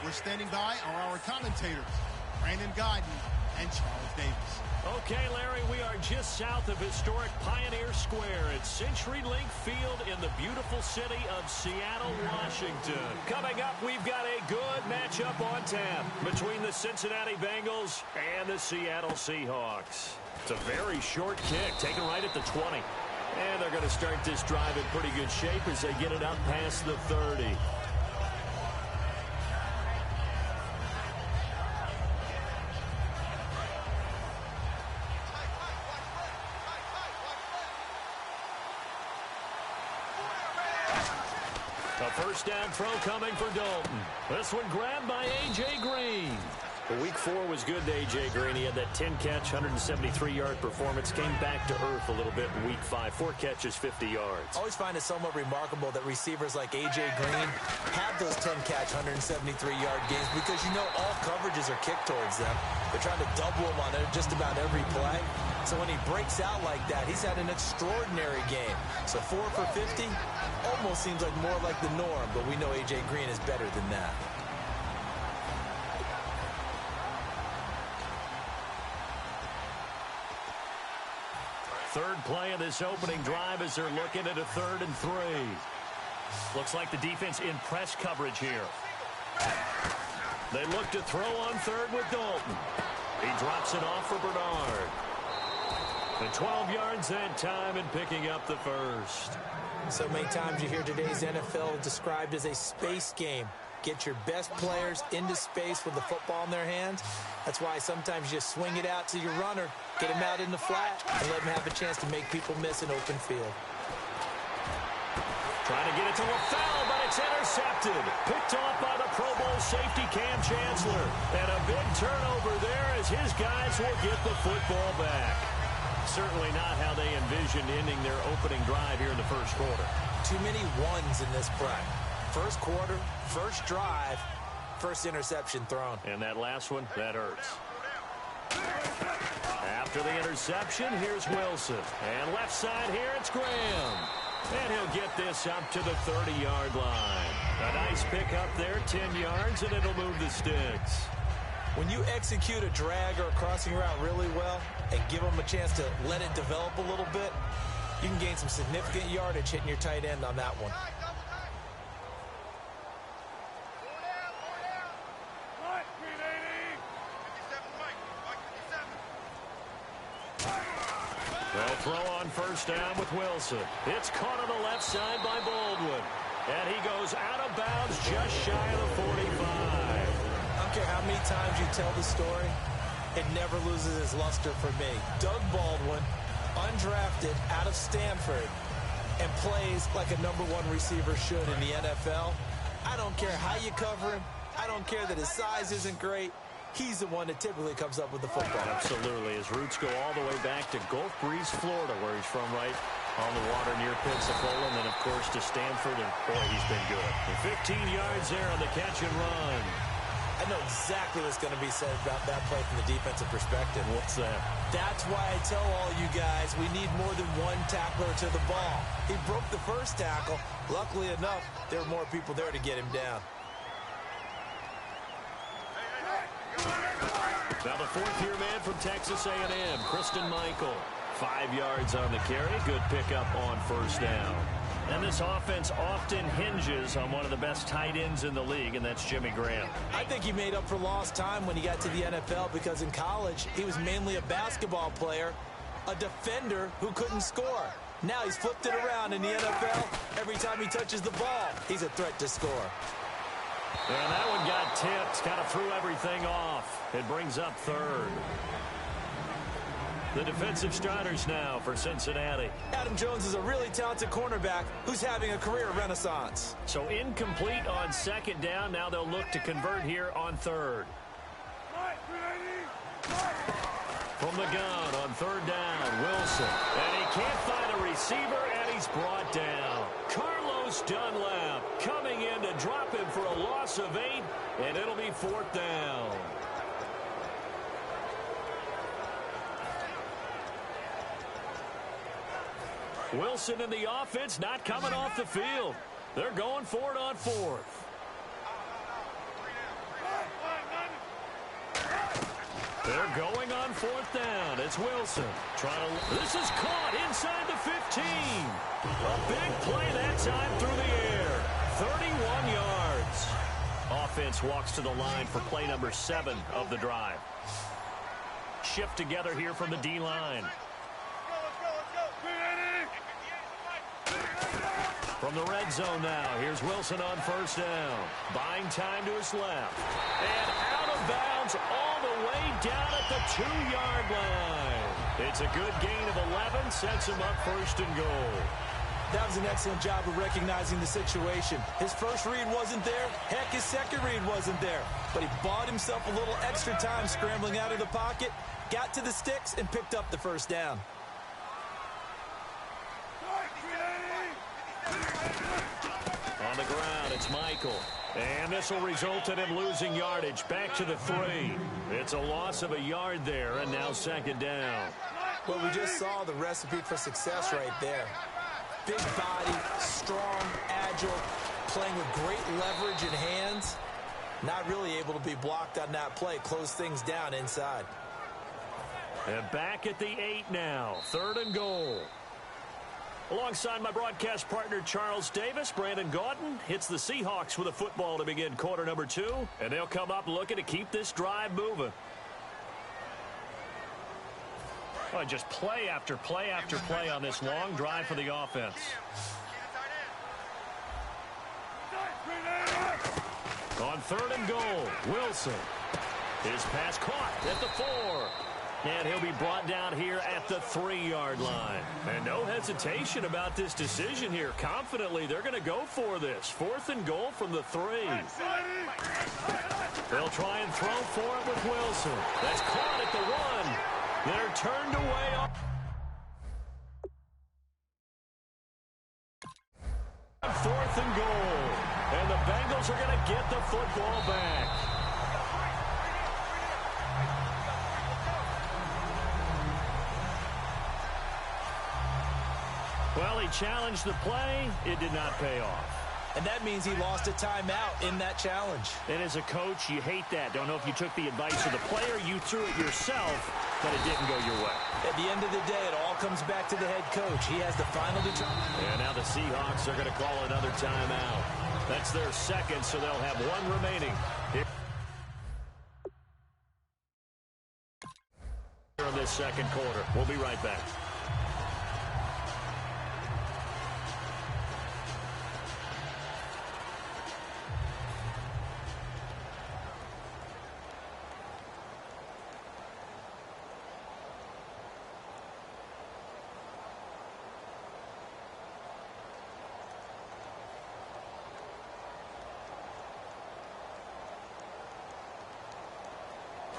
We're standing by are our commentators, Brandon Guyton and Charles Davis. Okay, Larry, we are just south of historic Pioneer Square at CenturyLink Field in the beautiful city of Seattle, Washington. Coming up, we've got a good matchup on tap between the Cincinnati Bengals and the Seattle Seahawks. It's a very short kick, taken right at the 20. And they're going to start this drive in pretty good shape as they get it up past the 30. A first down throw coming for Dalton. This one grabbed by A.J. Green. Well, week 4 was good to A.J. Green. He had that 10-catch, 173-yard performance. Came back to earth a little bit in week 5. 4 catches, 50 yards. Always find it somewhat remarkable that receivers like A.J. Green have those 10-catch, 173-yard games because you know all coverages are kicked towards them. They're trying to double him on just about every play. So when he breaks out like that, he's had an extraordinary game. So 4 for 50 almost seems like more like the norm, but we know A.J. Green is better than that. Third play of this opening drive as they're looking at a 3rd and 3. Looks like the defense in press coverage here. They look to throw on 3rd with Dalton. He drops it off for Bernard. The 12 yards that time and picking up the first. So many times you hear today's NFL described as a space game. Get your best players into space with the football in their hands. That's why sometimes you just swing it out to your runner, get him out in the flat, and let him have a chance to make people miss an open field. Trying to get it to LaFell, but it's intercepted. Picked off by the Pro Bowl safety Cam Chancellor. And a big turnover there as his guys will get the football back. Certainly not how they envisioned ending their opening drive here in the first quarter. Too many ones in this play. First quarter, first drive, first interception thrown. And that last one, that hurts. After the interception, here's Wilson. And left side here, it's Graham. And he'll get this up to the 30-yard line. A nice pick up there, 10 yards, and it'll move the sticks. When you execute a drag or a crossing route really well and give them a chance to let it develop a little bit, you can gain some significant yardage hitting your tight end on that one. They'll throw on first down with Wilson. It's caught on the left side by Baldwin. And he goes out of bounds just shy of the 45. I don't care how many times you tell the story, it never loses its luster for me. Doug Baldwin, undrafted out of Stanford, and plays like a #1 receiver should in the NFL. I don't care how you cover him. I don't care that his size isn't great. He's the one that typically comes up with the football. Absolutely. His roots go all the way back to Gulf Breeze, Florida, where he's from, right on the water near Pensacola, and then, of course, to Stanford, and, boy, he's been good. And 15 yards there on the catch and run. I know exactly what's going to be said about that play from the defensive perspective. What's that? That's why I tell all you guys we need more than one tackler to the ball. He broke the first tackle. Luckily enough, there were more people there to get him down. Now the 4th-year man from Texas A&M, Kristen Michael. 5 yards on the carry. Good pickup on first down. And this offense often hinges on one of the best tight ends in the league, and that's Jimmy Graham. I think he made up for lost time when he got to the NFL because in college, he was mainly a basketball player, a defender who couldn't score. Now he's flipped it around in the NFL. Every time he touches the ball, he's a threat to score. And that one got tipped, kind of threw everything off. It brings up 3rd. The defensive starters now for Cincinnati. Adam Jones is a really talented cornerback who's having a career renaissance. So incomplete on 2nd down. Now they'll look to convert here on 3rd. From the gun on 3rd down, Wilson. And he can't find a receiver, and he's brought down. Carlos Dunlap coming in to drop him for a loss of 8, and it'll be 4th down. Wilson and the offense not coming off the field. They're going for it on 4th. They're going on 4th down. It's Wilson. This is caught inside the 15. A big play that time through the air. 31 yards. Offense walks to the line for play number 7 of the drive. Shift together here from the D-line. From the red zone now, here's Wilson on 1st down. Buying time to his left. And out of bounds all the way down at the 2-yard line. It's a good gain of 11, sets him up 1st and goal. That was an excellent job of recognizing the situation. His first read wasn't there. Heck, his second read wasn't there. But he bought himself a little extra time scrambling out of the pocket, got to the sticks, and picked up the 1st down. On the ground, it's Michael. And this will result in him losing yardage back to the 3. It's a loss of a yard there, and now 2nd down. Well, we just saw the recipe for success right there. Big body, strong, agile, playing with great leverage in hands. Not really able to be blocked on that play. Close things down inside. And back at the 8 now. 3rd and goal. Alongside my broadcast partner, Charles Davis, Brandon Gaudin hits the Seahawks with a football to begin quarter number 2. And they'll come up looking to keep this drive moving. Oh, just play after play after play on this long drive for the offense. On 3rd and goal, Wilson. His pass caught at the 4. And he'll be brought down here at the 3-yard line. And no hesitation about this decision here. Confidently, they're going to go for this. 4th and goal from the 3. They'll try and throw for it with Wilson. That's caught at the 1. They're turned away. 4th and goal. And the Bengals are going to get the football back. Well, he challenged the play. It did not pay off. And that means he lost a timeout in that challenge. And as a coach, you hate that. Don't know if you took the advice of the player, you threw it yourself, but it didn't go your way. At the end of the day, it all comes back to the head coach. He has the final determination. And now the Seahawks are going to call another timeout. That's their 2nd, so they'll have 1 remaining. Here in this 2nd quarter. We'll be right back.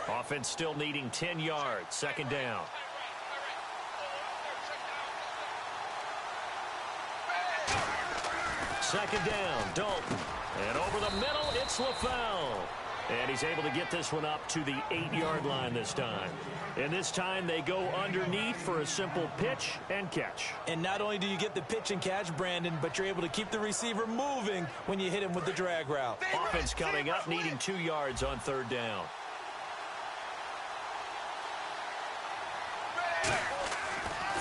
Offense still needing 10 yards. 2nd down. Second down, Dalton. And over the middle, it's LaFell. And he's able to get this one up to the 8-yard line this time. And this time they go underneath for a simple pitch and catch. And not only do you get the pitch and catch, Brandon, but you're able to keep the receiver moving when you hit him with the drag route. Offense coming up, needing 2 yards on 3rd down.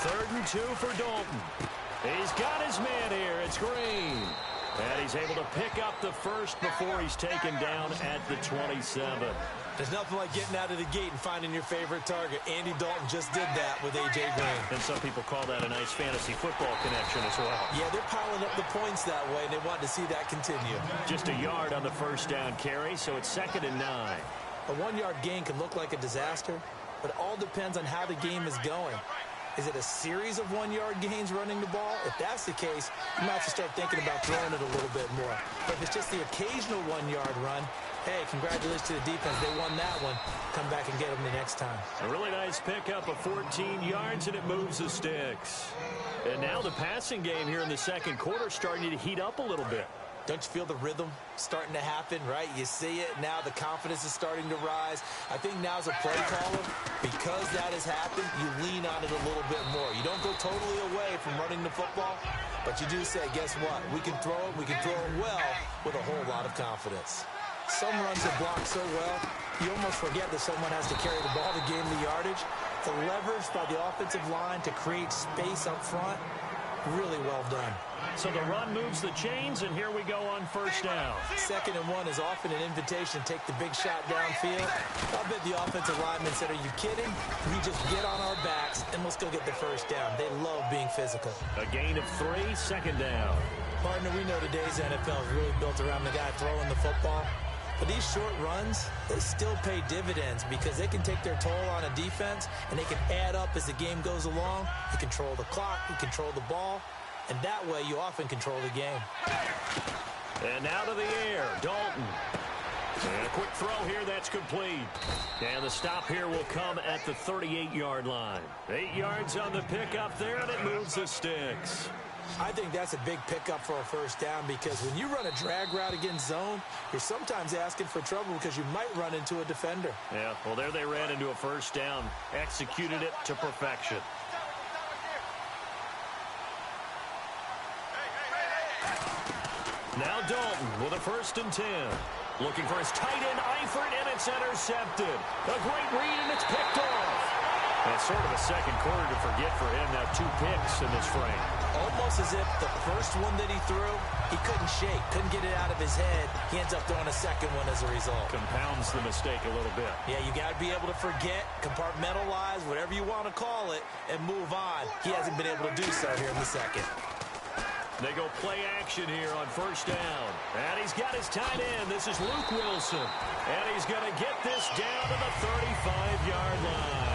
Third and 2 for Dalton. He's got his man here. It's Green. And he's able to pick up the first before he's taken down at the 27. There's nothing like getting out of the gate and finding your favorite target. Andy Dalton just did that with A.J. Green. And some people call that a nice fantasy football connection as well. Yeah, they're piling up the points that way, and they want to see that continue. Just a yard on the first down carry, so it's 2nd and 9. A 1-yard gain can look like a disaster, but it all depends on how the game is going. Is it a series of 1-yard gains running the ball? If that's the case, you might have to start thinking about throwing it a little bit more. But if it's just the occasional 1-yard run, hey, congratulations to the defense. They won that one. Come back and get them the next time. A really nice pickup of 14 yards, and it moves the sticks. And now the passing game here in the 2nd quarter starting to heat up a little bit. Don't you feel the rhythm starting to happen, right? You see it now. The confidence is starting to rise. I think now as a play caller, because that has happened, you lean on it a little bit more. You don't go totally away from running the football, but you do say, guess what? We can throw it. We can throw it well with a whole lot of confidence. Some runs are blocked so well, you almost forget that someone has to carry the ball to gain the yardage. The leverage by the offensive line to create space up front, really well done. So the run moves the chains, and here we go on first down. 2nd and 1 is often an invitation to take the big shot downfield. I bet the offensive lineman said, are you kidding? We just get on our backs, and let's go get the first down. They love being physical. A gain of 3, 2nd down. Partner, we know today's NFL is really built around the guy throwing the football. But these short runs, they still pay dividends because they can take their toll on a defense, and they can add up as the game goes along. You control the clock, you control the ball, and that way you often control the game. And now to the air, Dalton. And a quick throw here, that's complete. And the stop here will come at the 38-yard line. 8 yards on the pickup there, and it moves the sticks. I think that's a big pickup for a first down because when you run a drag route against zone, you're sometimes asking for trouble because you might run into a defender. Yeah, well, there they ran into a first down, executed it to perfection. Now Dalton with a 1st and 10. Looking for his tight end, Eifert, and it's intercepted. A great read, and it's picked off. And sort of a second quarter to forget for him. Now 2 picks in this frame. Almost as if the first one that he threw, he couldn't shake, couldn't get it out of his head. He ends up throwing a second one as a result. Compounds the mistake a little bit. Yeah, you got to be able to forget, compartmentalize, whatever you want to call it, and move on. He hasn't been able to do so here in the second. They go play action here on first down. And he's got his tight end. This is Luke Wilson. And he's going to get this down to the 35-yard line.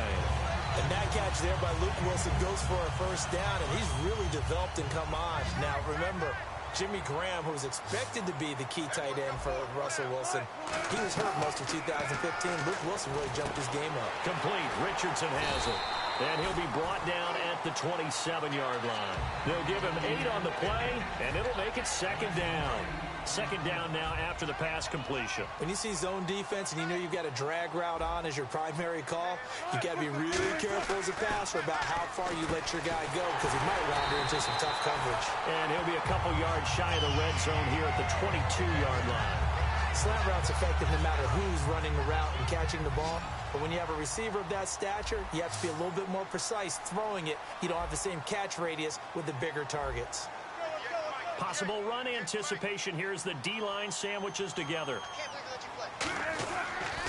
And that catch there by Luke Wilson goes for a first down, and he's really developed and come on. Now, remember, Jimmy Graham, who was expected to be the key tight end for Russell Wilson, he was hurt most of 2015. Luke Wilson really jumped his game up. Complete. Richardson has it. And he'll be brought down at the 27-yard line. They'll give him 8 on the play, and it'll make it 2nd down. 2nd down now after the pass completion. When you see zone defense and you know you've got a drag route on as your primary call, you've got to be really careful as a passer about how far you let your guy go because he might wander into some tough coverage. And he'll be a couple yards shy of the red zone here at the 22-yard line. Slant route's effective no matter who's running the route and catching the ball. But when you have a receiver of that stature, you have to be a little bit more precise throwing it. You don't have the same catch radius with the bigger targets. Possible run anticipation here as the D-line sandwiches together.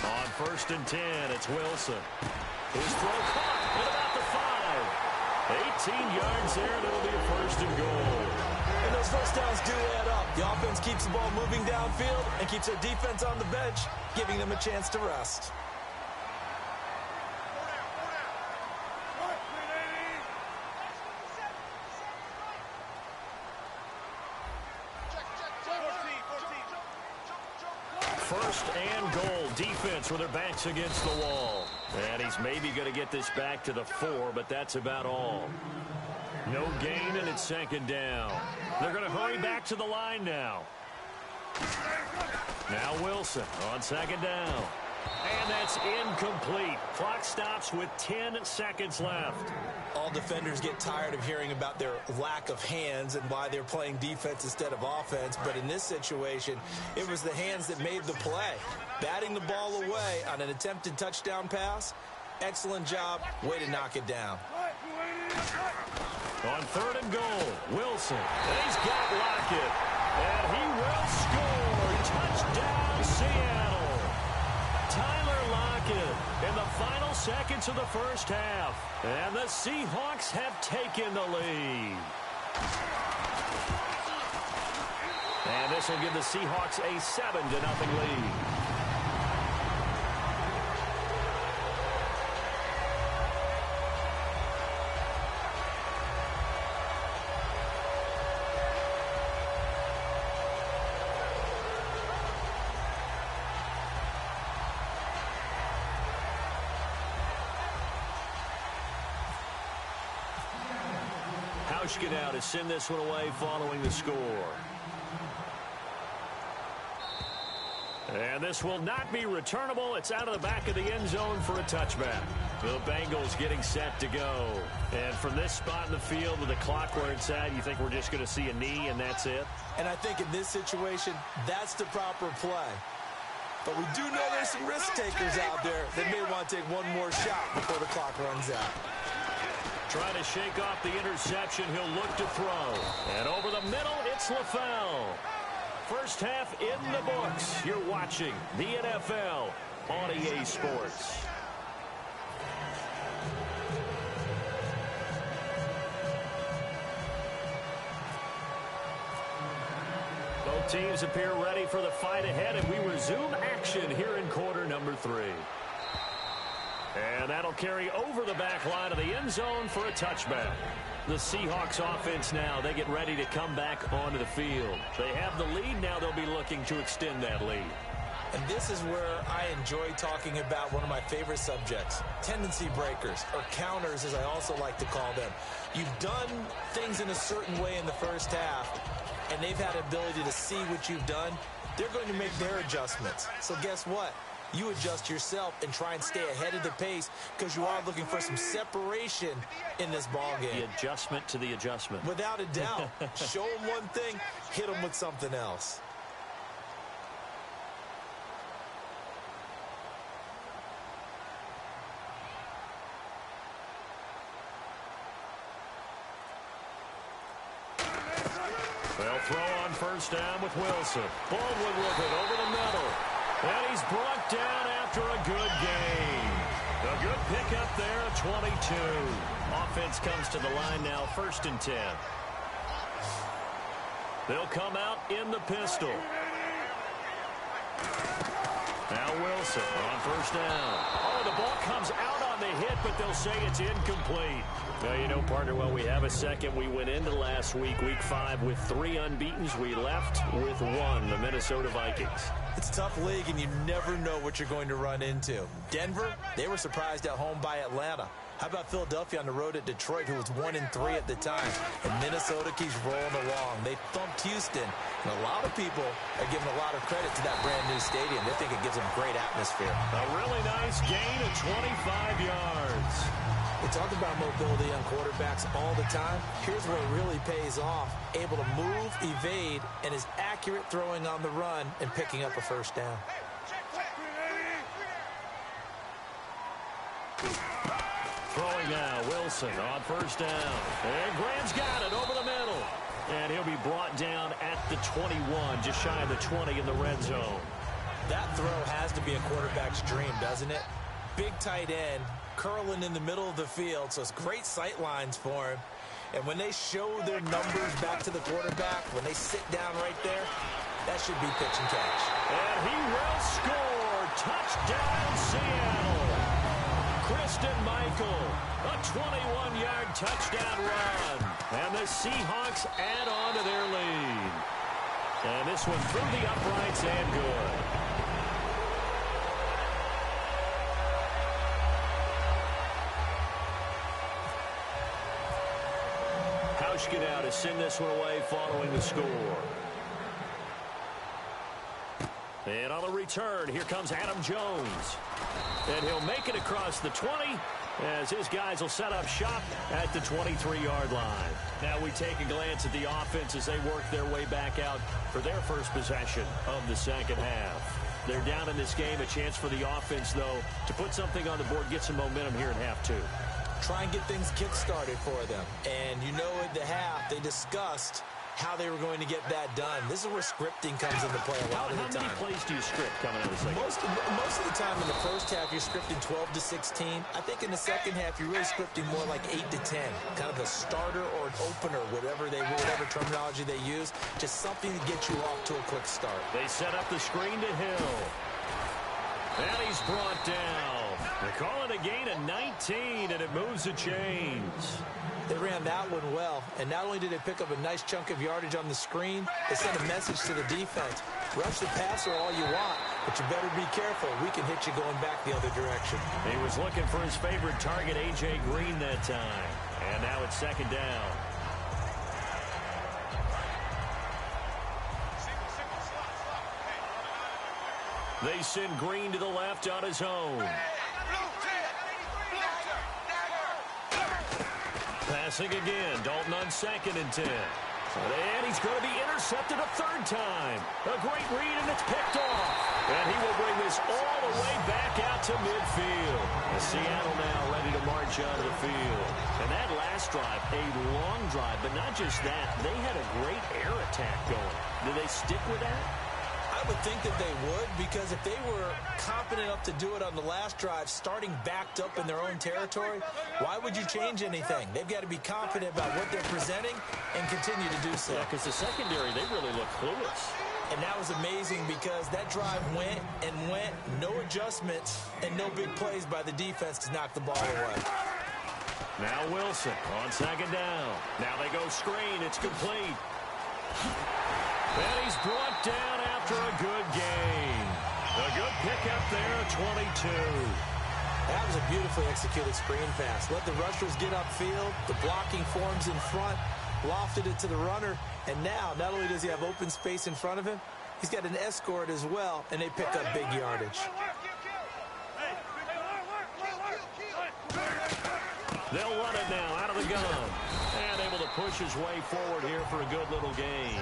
On 1st and 10, it's Wilson. His throw caught at about the 5. 18 yards there, and it'll be a 1st and goal. And those first downs do add up. The offense keeps the ball moving downfield and keeps their defense on the bench, giving them a chance to rest. First and goal. Defense with their backs against the wall. And he's maybe going to get this back to the 4, but that's about all. No gain, and it's 2nd down. They're going to hurry back to the line now. Now Wilson on 2nd down. And that's incomplete. Clock stops with 10 seconds left. All defenders get tired of hearing about their lack of hands and why they're playing defense instead of offense. But in this situation, it was the hands that made the play. Batting the ball away on an attempted touchdown pass. Excellent job. Way to knock it down. On 3rd and goal, Wilson. And he's got Lockett. And he will score. Touchdown, Seattle. Tyler Lockett in the final seconds of the first half. And the Seahawks have taken the lead. And this will give the Seahawks a 7-0 lead. Now to send this one away following the score. And this will not be returnable. It's out of the back of the end zone for a touchback. The Bengals getting set to go. And from this spot in the field with the clock where it's at, you think we're just going to see a knee and that's it? And I think in this situation, that's the proper play. But we do know there's some risk takers out there that may want to take one more shot before the clock runs out. Trying to shake off the interception, he'll look to throw. And over the middle, it's LaFell. First half in the books. You're watching the NFL on EA Sports. Both teams appear ready for the fight ahead, and we resume action here in quarter number 3. And that'll carry over the back line of the end zone for a touchback. The Seahawks offense now, they get ready to come back onto the field. They have the lead. Now they'll be looking to extend that lead. And this is where I enjoy talking about one of my favorite subjects, tendency breakers, or counters as I also like to call them. You've done things in a certain way in the first half, and they've had the ability to see what you've done. They're going to make their adjustments. So guess what? You adjust yourself and try and stay ahead of the pace because you are looking for some separation in this ball game. The adjustment to the adjustment. Without a doubt. Show them one thing, hit them with something else. They'll throw on first down with Wilson. Baldwin with it over the middle. And he's brought down after a good gain. A good pickup there at 22. Offense comes to the line now, 1st and 10. They'll come out in the pistol. Now Wilson on first down. Oh, the ball comes out on the hit, but they'll say it's incomplete. Now, you know, partner, well, we have a second. We went into last week, week 5, with 3 unbeatens. We left with 1, the Minnesota Vikings. It's a tough league, and you never know what you're going to run into. Denver, they were surprised at home by Atlanta. How about Philadelphia on the road at Detroit, who was 1-3 at the time? And Minnesota keeps rolling along. They thumped Houston, and a lot of people are giving a lot of credit to that brand-new stadium. They think it gives them great atmosphere. A really nice gain of 25 yards. We talk about mobility on quarterbacks all the time. Here's where it really pays off. Able to move, evade, and is accurate throwing on the run and picking up a first down. Throwing now, Wilson on first down. And Graham's got it over the middle. And he'll be brought down at the 21, just shy of the 20 in the red zone. That throw has to be a quarterback's dream, doesn't it? Big tight end, curling in the middle of the field, so it's great sight lines for him. And when they show their numbers back to the quarterback, when they sit down right there, that should be pitch and catch. And he will score. Touchdown, Seattle. Christian Michael, a 21-yard touchdown run. And the Seahawks add on to their lead. And this one through the uprights and good. Now to send this one away following the score. And on the return, here comes Adam Jones. And he'll make it across the 20 as his guys will set up shop at the 23-yard line. Now we take a glance at the offense as they work their way back out for their first possession of the second half. They're down in this game. A chance for the offense, though, to put something on the board, get some momentum here in half 2. Try and get things kick-started for them. And you know at the half, they discussed how they were going to get that done. This is where scripting comes into play a lot of the time. How many plays do you script coming out of the second? Most of the time in the first half, you're scripting 12 to 16. I think in the second half, you're really scripting more like 8 to 10. Kind of a starter or an opener, whatever terminology they use. Just something to get you off to a quick start. They set up the screen to Hill. And he's brought down. They call it a gain of 19, and it moves the chains. They ran that one well, and not only did they pick up a nice chunk of yardage on the screen, they sent a message to the defense. Rush the passer all you want, but you better be careful. We can hit you going back the other direction. He was looking for his favorite target, A.J. Green, that time. And now it's second down. They send Green to the left on his own. Passing again. Dalton on 2nd and 10. And he's going to be intercepted a third time. A great read, and it's picked off. And he will bring this all the way back out to midfield. Seattle now ready to march onto the field. And that last drive, a long drive, but not just that. They had a great air attack going. Do they stick with that? I would think that they would, because if they were confident enough to do it on the last drive, starting backed up in their own territory, why would you change anything? They've got to be confident about what they're presenting and continue to do so. Yeah, because the secondary, they really look clueless. And that was amazing because that drive went and went, no adjustments, and no big plays by the defense to knock the ball away. Now Wilson on second down. Now they go screen. It's complete. And he's brought down after a good gain. A good pickup there, 22. That was a beautifully executed screen pass. Let the rushers get upfield. The blocking forms in front. Lofted it to the runner. And now, not only does he have open space in front of him, he's got an escort as well, and they pick up big yardage. They'll run it now out of the gun. And able to push his way forward here for a good little gain.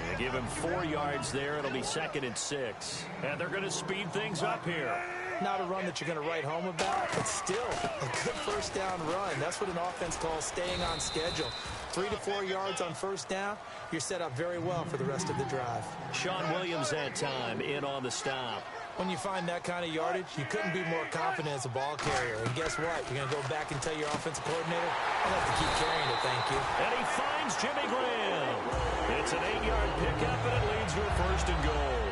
And give him 4 yards there. It'll be 2nd and 6. And they're going to speed things up here. Not a run that you're going to write home about, but still a good first down run. That's what an offense calls staying on schedule. 3 to 4 yards on first down, you're set up very well for the rest of the drive. Sean Williams that time in on the stop. When you find that kind of yardage, you couldn't be more confident as a ball carrier. And guess what? You're going to go back and tell your offensive coordinator, I'll have to keep carrying it, thank you. And he finds Jimmy Graham. It's an 8-yard pickup, and it leads to a 1st and goal.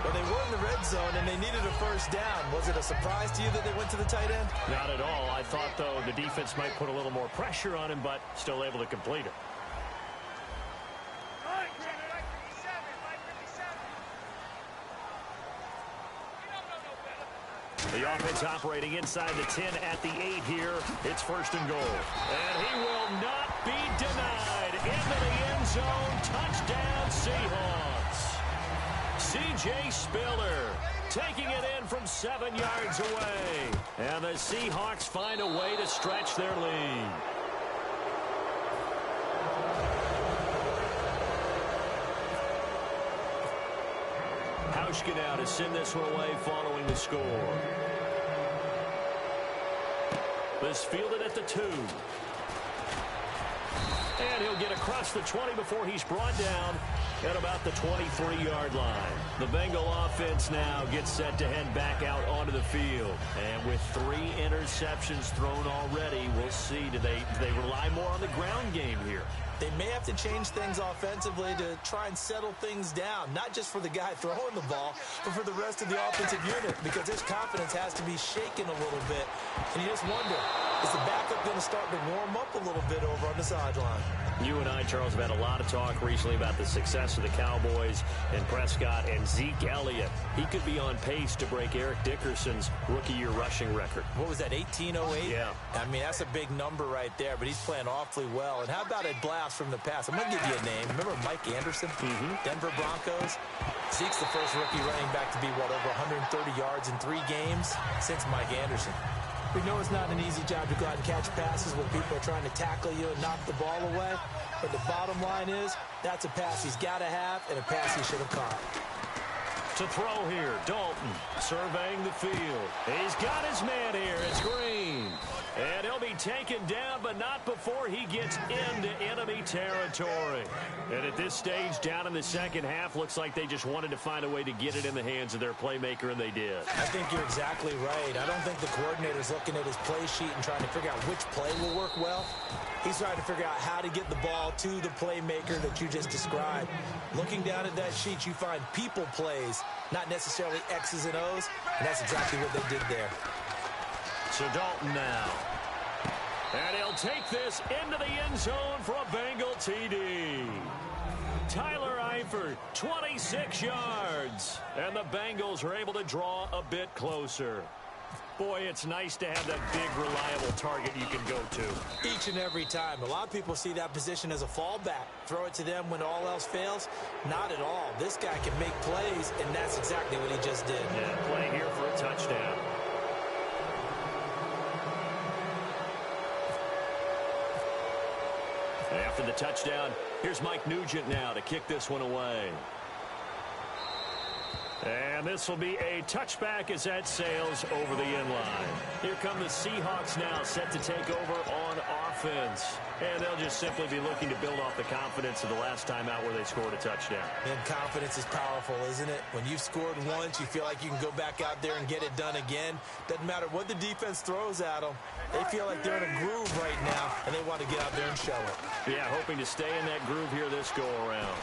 Well, they were in the red zone, and they needed a first down. Was it a surprise to you that they went to the tight end? Not at all. I thought, though, the defense might put a little more pressure on him, but still able to complete it. The offense operating inside the 10 at the 8 here. It's 1st and goal. And he will not be denied. Into the end zone. Touchdown, Seahawks. C.J. Spiller taking it in from 7 yards away. And the Seahawks find a way to stretch their lead. Hauschka now to send this one away following the score. This fielded at the 2. And he'll get across the 20 before he's brought down at about the 23-yard line. The Bengal offense now gets set to head back out onto the field. And with 3 interceptions thrown already, we'll see. Do they rely more on the ground game here? They may have to change things offensively to try and settle things down, not just for the guy throwing the ball, but for the rest of the offensive unit, because his confidence has to be shaken a little bit. And you just wonder, is the backup going to start to warm up a little bit over on the sideline? You and I, Charles, have had a lot of talk recently about the success of the Cowboys and Prescott and Zeke Elliott. He could be on pace to break Eric Dickerson's rookie-year rushing record. What was that, 1808? Yeah. I mean, that's a big number right there, but he's playing awfully well. And how about a blast from the pass? I'm going to give you a name. Remember Mike Anderson? Denver Broncos? Zeke's the first rookie running back to be, over 130 yards in 3 games since Mike Anderson. We know it's not an easy job to go out and catch passes when people are trying to tackle you and knock the ball away. But the bottom line is, that's a pass he's got to have and a pass he should have caught. To throw here, Dalton surveying the field. He's got his man here. It's Green. And he'll be taken down, but not before he gets into enemy territory. And at this stage, down in the second half, looks like they just wanted to find a way to get it in the hands of their playmaker, and they did. I think you're exactly right. I don't think the coordinator's looking at his play sheet and trying to figure out which play will work well. He's trying to figure out how to get the ball to the playmaker that you just described. Looking down at that sheet, you find people plays, not necessarily X's and O's, and that's exactly what they did there. So Dalton now. And he'll take this into the end zone for a Bengal TD. Tyler Eifert, 26 yards. And the Bengals are able to draw a bit closer. Boy, it's nice to have that big, reliable target you can go to. Each and every time. A lot of people see that position as a fallback. Throw it to them when all else fails. Not at all. This guy can make plays, and that's exactly what he just did. Yeah, playing here for a touchdown. after the touchdown. Here's Mike Nugent now to kick this one away. And this will be a touchback as that sails over the end line. Here come the Seahawks now, set to take over on offense. And they'll just simply be looking to build off the confidence of the last time out where they scored a touchdown. And confidence is powerful, isn't it? When you've scored once, you feel like you can go back out there and get it done again. Doesn't matter what the defense throws at them. They feel like they're in a groove right now, and they want to get out there and show it. Yeah, hoping to stay in that groove here this go-around.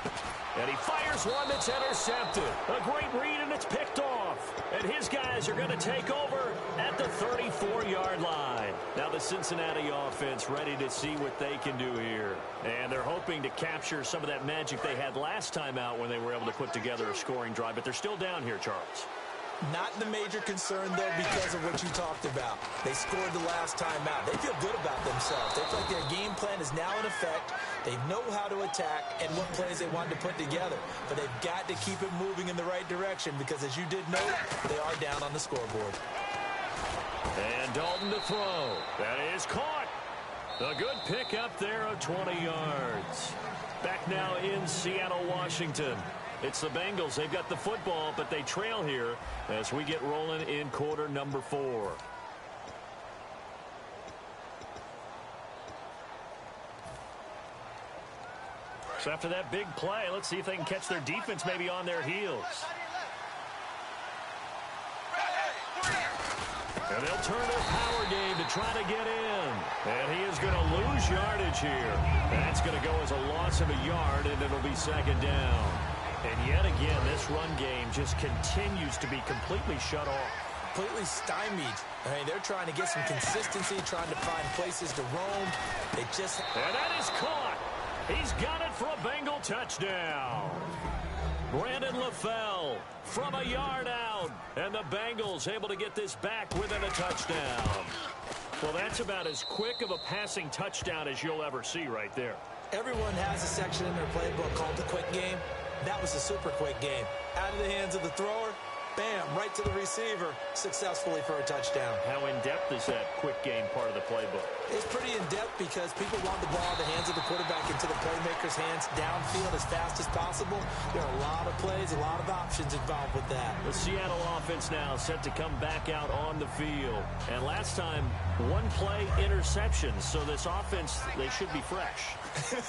And he fires one that's intercepted. A great read, and it's picked off. And his guys are going to take over at the 34-yard line. Now the Cincinnati offense ready to see what they can do here. And they're hoping to capture some of that magic they had last time out when they were able to put together a scoring drive. But they're still down here, Charles. Not the major concern, though, because of what you talked about. They scored the last time out. They feel good about themselves. They feel like their game plan is now in effect. They know how to attack and what plays they want to put together. But they've got to keep it moving in the right direction because, as you did note, they are down on the scoreboard. And Dalton to throw. That is caught. A good pick up there of 20 yards. Back now in Seattle, Washington. It's the Bengals. They've got the football, but they trail here as we get rolling in quarter number 4. So after that big play, let's see if they can catch their defense maybe on their heels. And they'll turn their power game to try to get in. And he is going to lose yardage here. That's going to go as a loss of a yard, and it'll be second down. And yet again, this run game just continues to be completely shut off. Completely stymied. I mean, they're trying to get some consistency, trying to find places to roam. They just... And that is caught. He's got it for a Bengal touchdown. Brandon LaFell from a yard out. And the Bengals able to get this back within a touchdown. Well, that's about as quick of a passing touchdown as you'll ever see right there. Everyone has a section in their playbook called the quick game. That was a super quick game. Out of the hands of the thrower, bam, right to the receiver, successfully for a touchdown. How in-depth is that quick game part of the playbook? It's pretty in-depth because people want the ball in the hands of the quarterback into the playmaker's hands downfield as fast as possible. There are a lot of plays, a lot of options involved with that. The Seattle offense now set to come back out on the field. And last time, one play interception. So this offense, they should be fresh.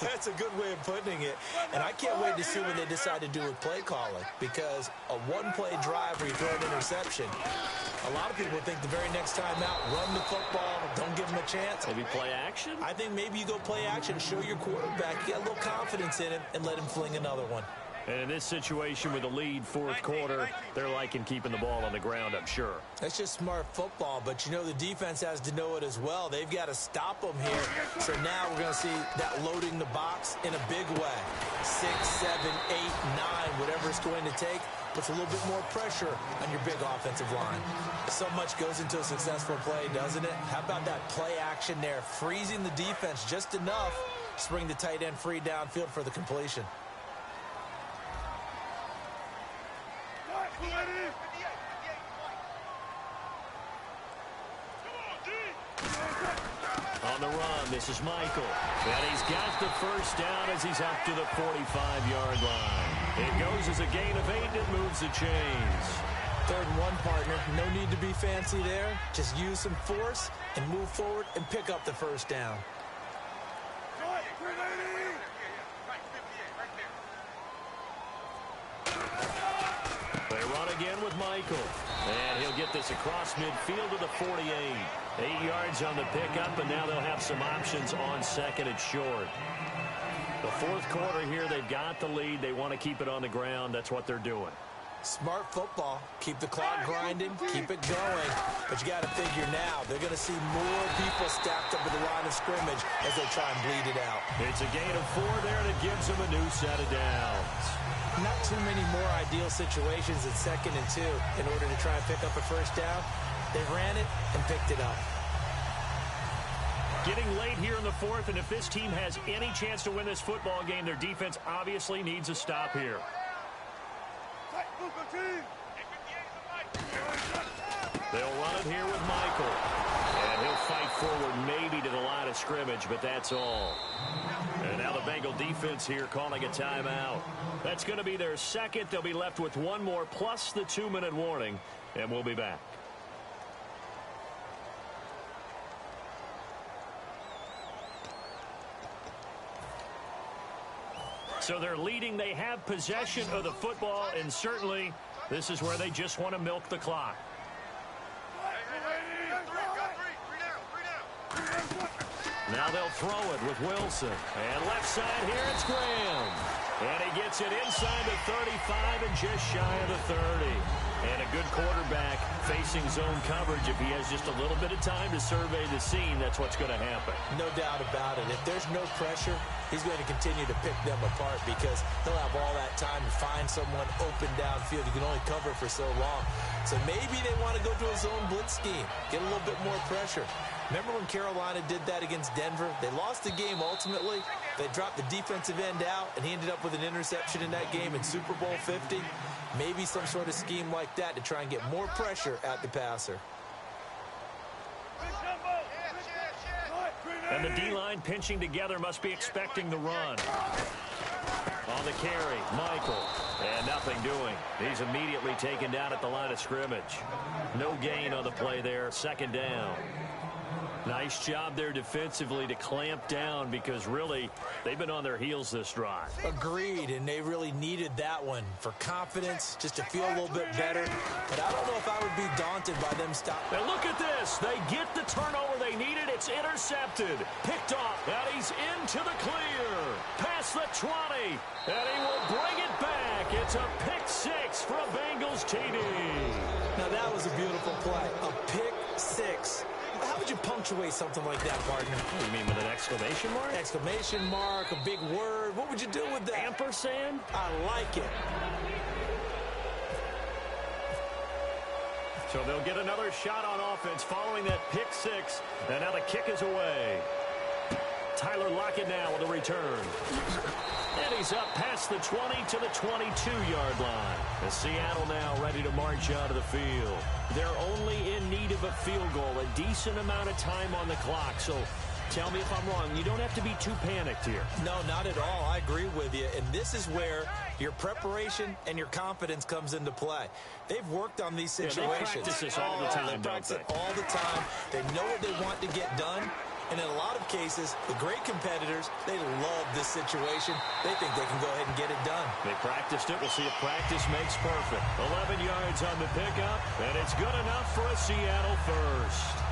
That's a good way of putting it. And I can't wait to see what they decide to do with play calling because a one-play drive where you throw an interception, a lot of people think the very next time out, run the football, don't give them a chance. Maybe play action? I think maybe you go play action, show your quarterback, get a little confidence in him, and let him fling another one. And in this situation with a lead fourth quarter, they're liking keeping the ball on the ground, I'm sure. That's just smart football, but you know the defense has to know it as well. They've got to stop them here. So now we're going to see that loading the box in a big way. 6, 7, 8, 9, whatever it's going to take, puts a little bit more pressure on your big offensive line. So much goes into a successful play, doesn't it? How about that play action there, freezing the defense just enough to bring the tight end free downfield for the completion. On the run, this is Michael. And he's got the first down as he's up to the 45-yard line. It goes as a gain of 8 and moves the chains. 3rd and 1, partner. No need to be fancy there. Just use some force and move forward and pick up the first down. They run again with Michael. And he'll get this across midfield to the 48. 8 yards on the pickup, and now they'll have some options on second and short. The fourth quarter here, they've got the lead. They want to keep it on the ground. That's what they're doing. Smart football. Keep the clock grinding. Keep it going. But you got to figure now, they're going to see more people stacked up at the line of scrimmage as they try and bleed it out. It's a gain of 4 there, and it gives them a new set of downs. Not too many more ideal situations at 2nd and 2 in order to try and pick up a first down. They ran it and picked it up. Getting late here in the fourth, and if this team has any chance to win this football game, their defense obviously needs a stop here. They'll run it here with Michael. And he'll fight forward maybe to the line of scrimmage, but that's all. And now the Bengal defense here calling a timeout. That's going to be their second. They'll be left with one more plus the 2-minute warning, and we'll be back. So they're leading. They have possession of the football, and certainly this is where they just want to milk the clock. Now they'll throw it with Wilson. And left side here, it's Graham. And he gets it inside the 35 and just shy of the 30. And a good quarterback facing zone coverage. If he has just a little bit of time to survey the scene, that's what's going to happen. No doubt about it. If there's no pressure, he's going to continue to pick them apart because he'll have all that time to find someone open downfield. He can only cover for so long. So maybe they want to go to a zone blitz scheme, get a little bit more pressure. Remember when Carolina did that against Denver? They lost the game ultimately. They dropped the defensive end out, and he ended up with an interception in that game in Super Bowl 50. Maybe some sort of scheme like that to try and get more pressure at the passer. And the D-line pinching together must be expecting the run. On the carry, Michael. And nothing doing. He's immediately taken down at the line of scrimmage. No gain on the play there. Second down. Nice job there defensively to clamp down because really they've been on their heels this drive. Agreed, and they really needed that one for confidence, just to feel a little bit better. But I don't know if I would be daunted by them stopping. And look at this. They get the turnover they needed. It's intercepted. Picked off. And he's into the clear. Past the 20. And he will bring it back. It's a pick six for a Bengals TD. Now that was a beautiful play. A pick six. How would you punctuate something like that, partner? What do you mean, with an exclamation mark? Exclamation mark, a big word. What would you do with that? Ampersand? I like it. So they'll get another shot on offense following that pick six. And now the kick is away. Tyler Lockett now with a return. And he's up past the 20 to the 22-yard line. As Seattle now ready to march out of the field. They're only in need of a field goal, a decent amount of time on the clock. So tell me if I'm wrong. You don't have to be too panicked here. No, not at all. I agree with you. And this is where your preparation and your confidence comes into play. They've worked on these situations. They practice this all the time, They practice it all the time. They know what they want to get done. And in a lot of cases, the great competitors, they love this situation. They think they can go ahead and get it done. They practiced it. We'll see if practice makes perfect. 11 yards on the pickup, and it's good enough for a Seattle first.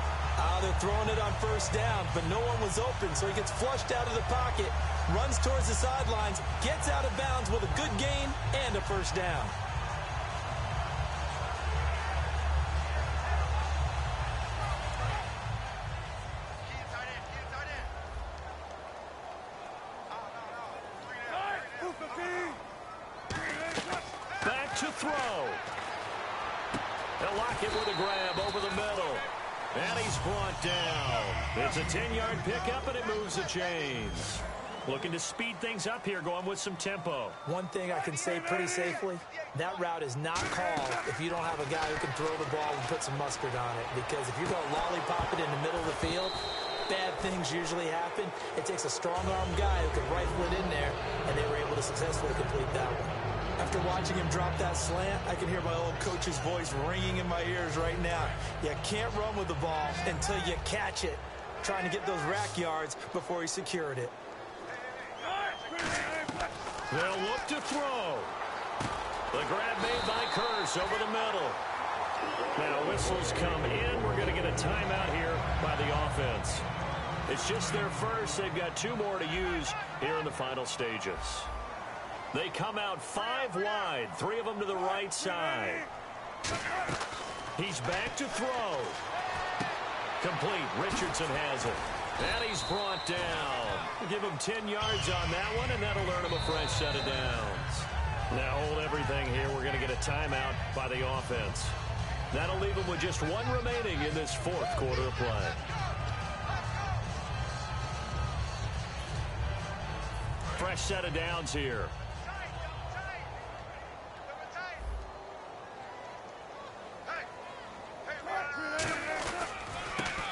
They're throwing it on first down, but no one was open, so he gets flushed out of the pocket, runs towards the sidelines, gets out of bounds with a good gain and a first down. Back to throw. They'll lock it with a grab over the middle. And he's brought down. It's a 10-yard pickup, and it moves the chains. Looking to speed things up here, going with some tempo. One thing I can say pretty safely, that route is not called if you don't have a guy who can throw the ball and put some mustard on it. Because if you're going to lollipop it in the middle of the field, bad things usually happen. It takes a strong-arm guy who can rifle it in there, and they were able to successfully complete that one. After watching him drop that slant, I can hear my old coach's voice ringing in my ears right now. You can't run with the ball until you catch it. Trying to get those rack yards before he secured it. They'll look to throw. The grab made by Curse over the middle. Now whistles come in. We're going to get a timeout here by the offense. It's just their first. They've got two more to use here in the final stages. They come out 5 wide, 3 of them to the right side. He's back to throw. Complete. Richardson has it. And he's brought down. We'll give him 10 yards on that one, and that'll earn him a fresh set of downs. Now hold everything here. We're going to get a timeout by the offense. That'll leave him with just one remaining in this fourth quarter of play. Fresh set of downs here.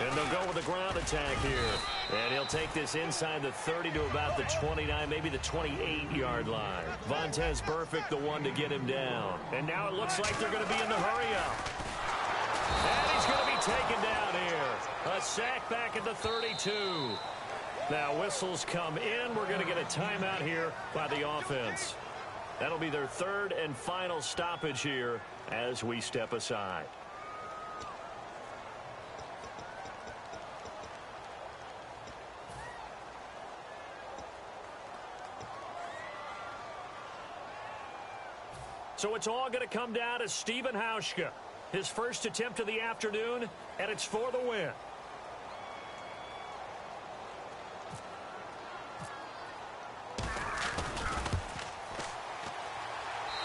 And And they'll go with the ground attack here. And he'll take this inside the 30 to about the 29, maybe the 28-yard line. Vontaze Burfict, the one to get him down. And now it looks like they're going to be in the hurry-up. And he's going to be taken down here. A sack back at the 32. Now whistles come in. We're going to get a timeout here by the offense. That'll be their third and final stoppage here as we step aside. So it's all going to come down to Stephen Hauschka. His first attempt of the afternoon, and it's for the win.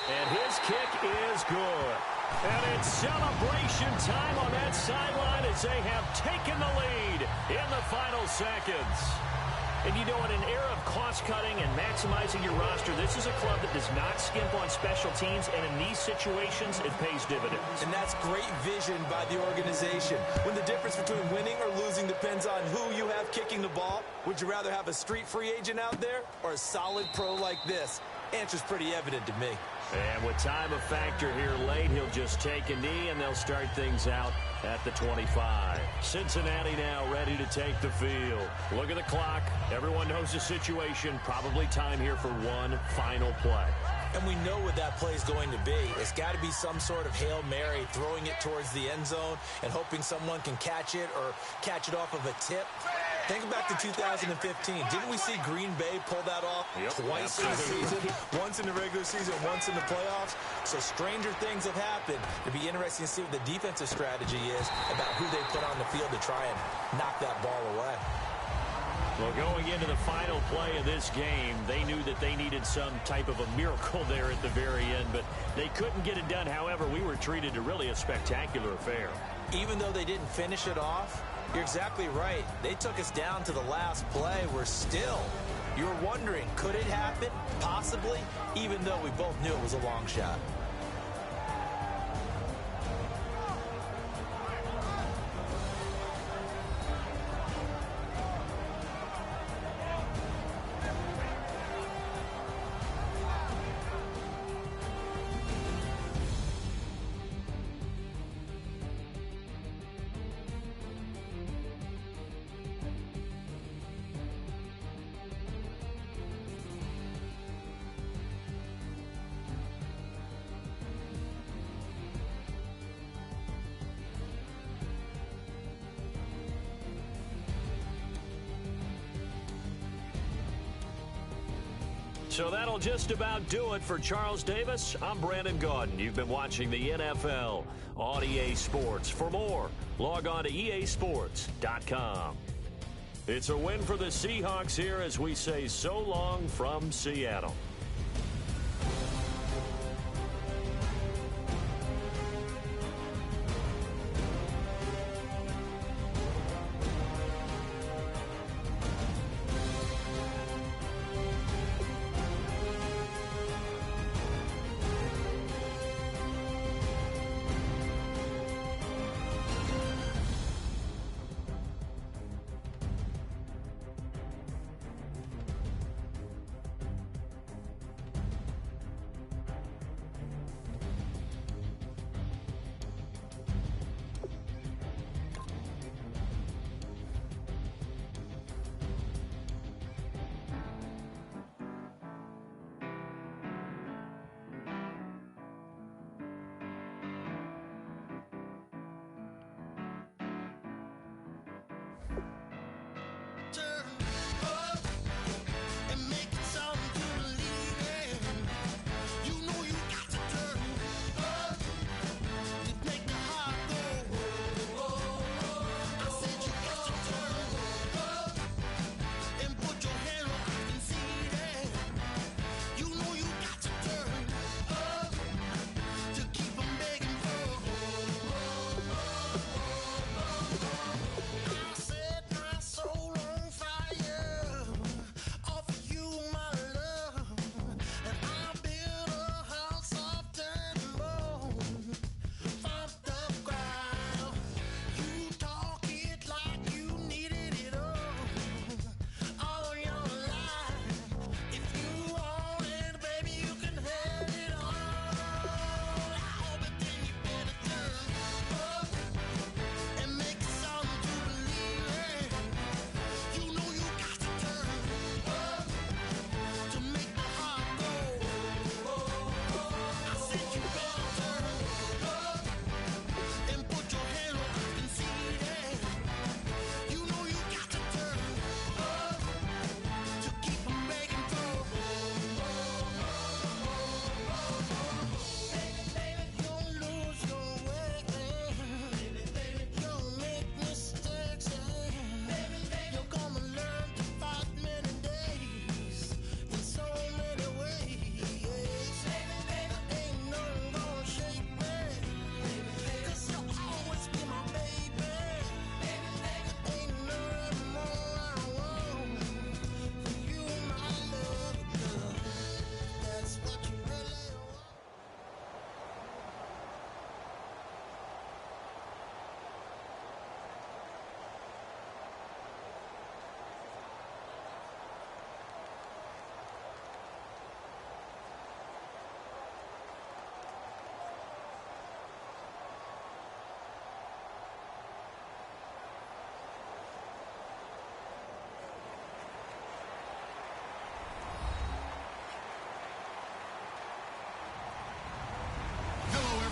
And his kick is good. And it's celebration time on that sideline as they have taken the lead in the final seconds. And you know, in an era of cost-cutting and maximizing your roster, this is a club that does not skimp on special teams, and in these situations, it pays dividends. And that's great vision by the organization. When the difference between winning or losing depends on who you have kicking the ball, would you rather have a street free agent out there or a solid pro like this? Answer's pretty evident to me. And with time a factor here late, he'll just take a knee, and they'll start things out at the 25. Cincinnati now ready to take the field. Look at the clock. Everyone knows the situation. Probably time here for one final play. And we know what that play is going to be. It's got to be some sort of Hail Mary, throwing it towards the end zone and hoping someone can catch it or catch it off of a tip. Think back to 2015. Didn't we see Green Bay pull that off twice in the season? Once in the regular season, once in the playoffs. So stranger things have happened. It'd be interesting to see what the defensive strategy is about who they put on the field to try and knock that ball away. Well, going into the final play of this game, they knew that they needed some type of a miracle there at the very end, but they couldn't get it done. However, we were treated to really a spectacular affair. Even though they didn't finish it off, you're exactly right. They took us down to the last play. We're still, you were wondering, could it happen? Possibly, even though we both knew it was a long shot. So that'll just about do it for Charles Davis. I'm Brandon Gaudin. You've been watching the NFL on EA Sports. For more, log on to easports.com. It's a win for the Seahawks here as we say so long from Seattle.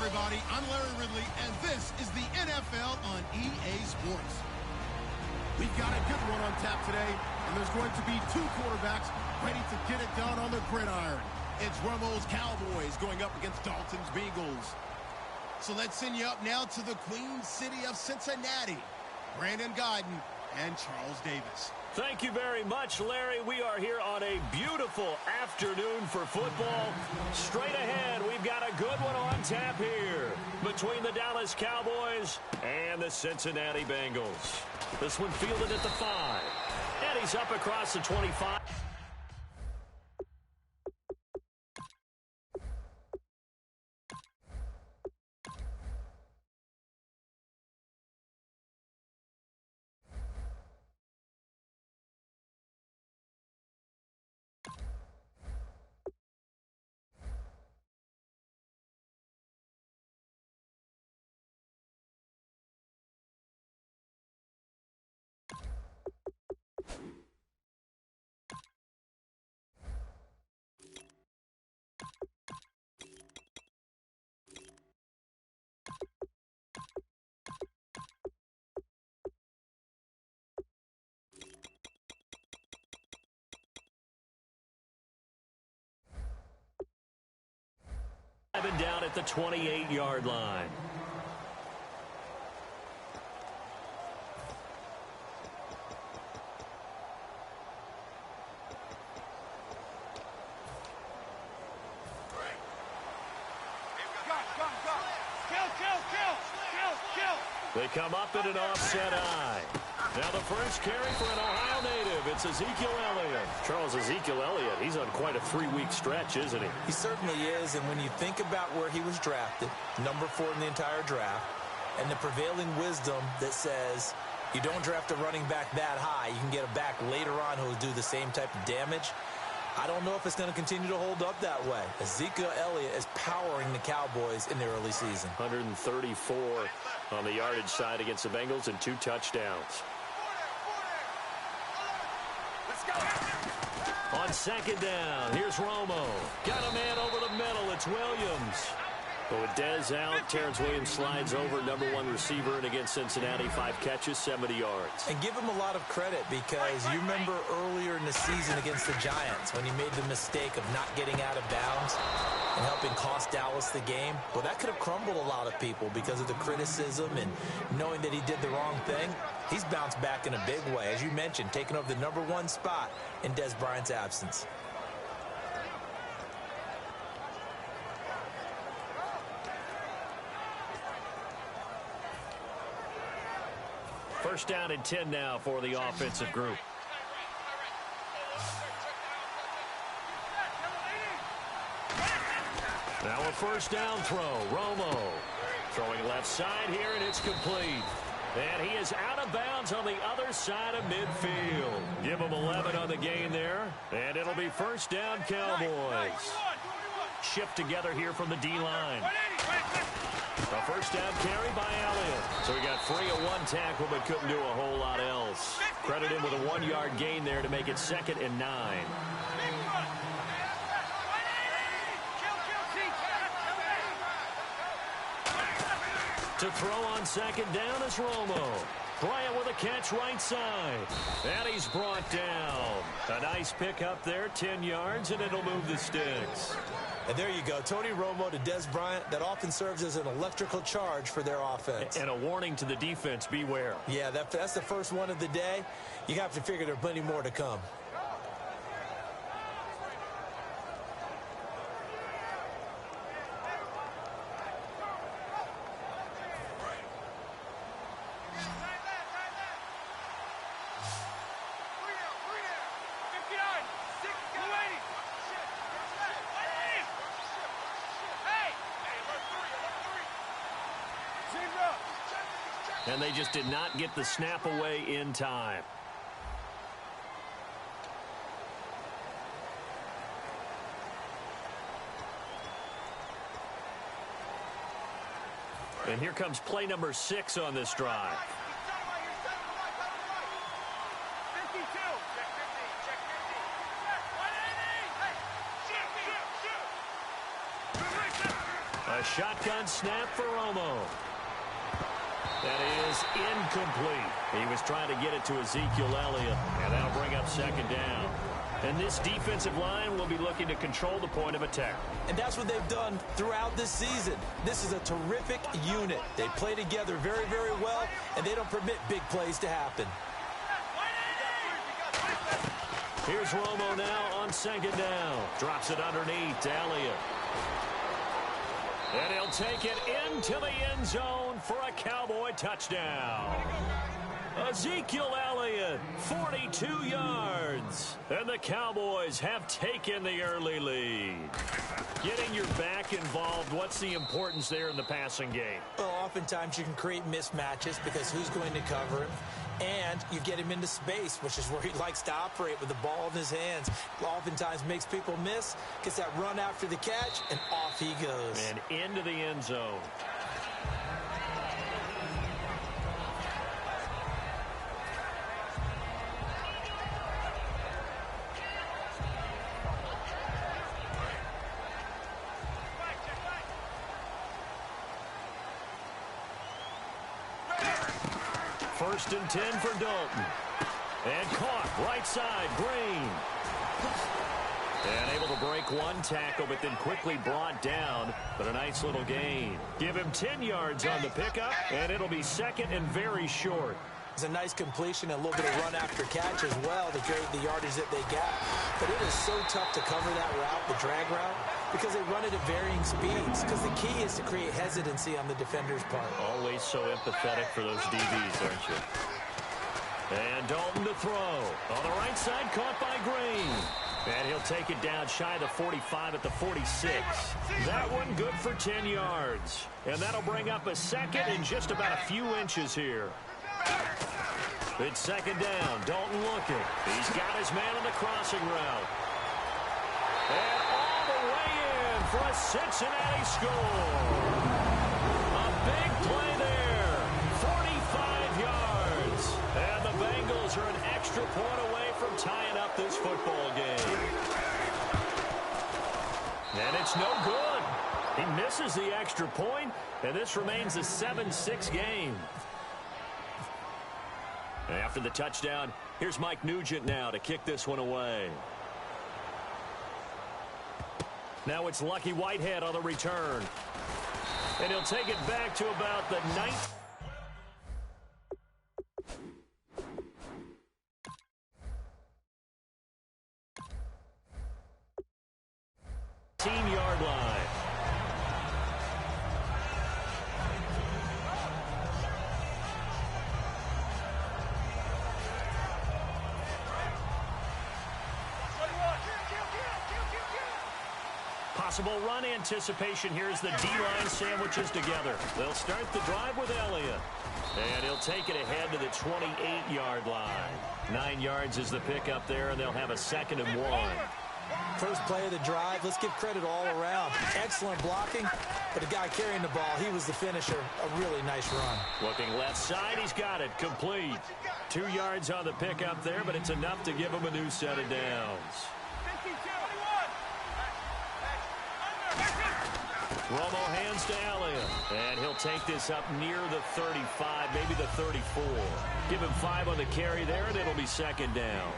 everybody. I'm Larry Ridley, and this is the NFL on EA Sports. We've got a good one on tap today, and there's going to be two quarterbacks ready to get it done on the gridiron. It's Romo's Cowboys going up against Dalton's Bengals. So let's send you up now to the Queen City of Cincinnati. Brandon Gaudin and Charles Davis. Thank you very much, Larry. We are here on a beautiful afternoon for football. Straight ahead, we've got a good one on tap here between the Dallas Cowboys and the Cincinnati Bengals. This one fielded at the 5. And he's up across the 25. Down at the 28-yard line. They come up in an offset eye. Now the first carry for an Ohio native. It's Ezekiel Elliott. Charles, Ezekiel Elliott, he's on quite a 3-week stretch, isn't he? He certainly is, and when you think about where he was drafted, number 4 in the entire draft, and the prevailing wisdom that says you don't draft a running back that high, you can get a back later on who will do the same type of damage. I don't know if it's going to continue to hold up that way. Ezekiel Elliott is powering the Cowboys in the early season. 134 on the yardage side against the Bengals and 2 touchdowns. On second down, here's Romo. Got a man over the middle. It's Williams. But with Dez out, Terrence Williams slides over, number 1 receiver, and against Cincinnati, 5 catches, 70 yards. And give him a lot of credit because you remember earlier in the season against the Giants when he made the mistake of not getting out of bounds and helping cost Dallas the game. Well, that could have crumbled a lot of people because of the criticism and knowing that he did the wrong thing. He's bounced back in a big way, as you mentioned, taking over the number 1 spot in Dez Bryant's absence. First down and 10 now for the offensive group. Now a first down throw. Romo throwing left side here, and it's complete. And he is out of bounds on the other side of midfield. Give him 11 on the gain there, and it'll be first down Cowboys. Shift together here from the D-line. A first down carry by Elliott. So he got free of 1 tackle but couldn't do a whole lot else. Credit him with a 1-yard gain there to make it 2nd and 9. To throw on second down is Romo. Bryant with a catch right side. And he's brought down. A nice pickup there, 10 yards, and it'll move the sticks. And there you go. Tony Romo to Dez Bryant. That often serves as an electrical charge for their offense. And a warning to the defense, beware. Yeah, that's the first one of the day. You have to figure there are plenty more to come. And they just did not get the snap away in time. And here comes play number 6 on this drive. A shotgun snap for Romo. That is incomplete. He was trying to get it to Ezekiel Elliott, and that'll bring up second down. And this defensive line will be looking to control the point of attack. And that's what they've done throughout this season. This is a terrific unit. They play together very, very well, and they don't permit big plays to happen. Here's Romo now on second down. Drops it underneath to Elliott. And he'll take it into the end zone for a Cowboy touchdown. Ezekiel Elliott, 42 yards. And the Cowboys have taken the early lead. Getting your back involved, what's the importance there in the passing game? Well, oftentimes you can create mismatches because who's going to cover him? And you get him into space, which is where he likes to operate with the ball in his hands. Oftentimes makes people miss, gets that run after the catch, and off he goes. And into the end zone. First and 10 for Dalton. And caught right side, Green. And able to break one tackle, but then quickly brought down. But a nice little gain. Give him 10 yards on the pickup, and it'll be second and very short. It's a nice completion, a little bit of run after catch as well to create the yardage that they got. But it is so tough to cover that route, the drag route, because they run it at varying speeds. Because the key is to create hesitancy on the defender's part. Always so empathetic for those DBs, aren't you? And Dalton to throw. On the right side, caught by Green. And he'll take it down shy of the 45 at the 46. That one good for 10 yards. And that'll bring up a second in just about a few inches here. It's second down. Dalton looking. He's got his man on the crossing route. And all the way in for a Cincinnati score. A big play there. 45 yards. And the Bengals are an extra point away from tying up this football game. And it's no good. He misses the extra point, and this remains a 7-6 game. After the touchdown, here's Mike Nugent now to kick this one away. Now it's Lucky Whitehead on the return. And he'll take it back to about the 19-yard line. Possible run anticipation. Here's the D-line sandwiches together. They'll start the drive with Elliott. And he'll take it ahead to the 28-yard line. 9 yards is the pickup there, and they'll have a second and 1. First play of the drive, let's give credit all around. Excellent blocking, but the guy carrying the ball, he was the finisher. A really nice run. Looking left side, he's got it. Complete. 2 yards on the pickup there, but it's enough to give him a new set of downs. Romo hands to Elliott, and he'll take this up near the 35, maybe the 34. Give him 5 on the carry there, and it'll be second down.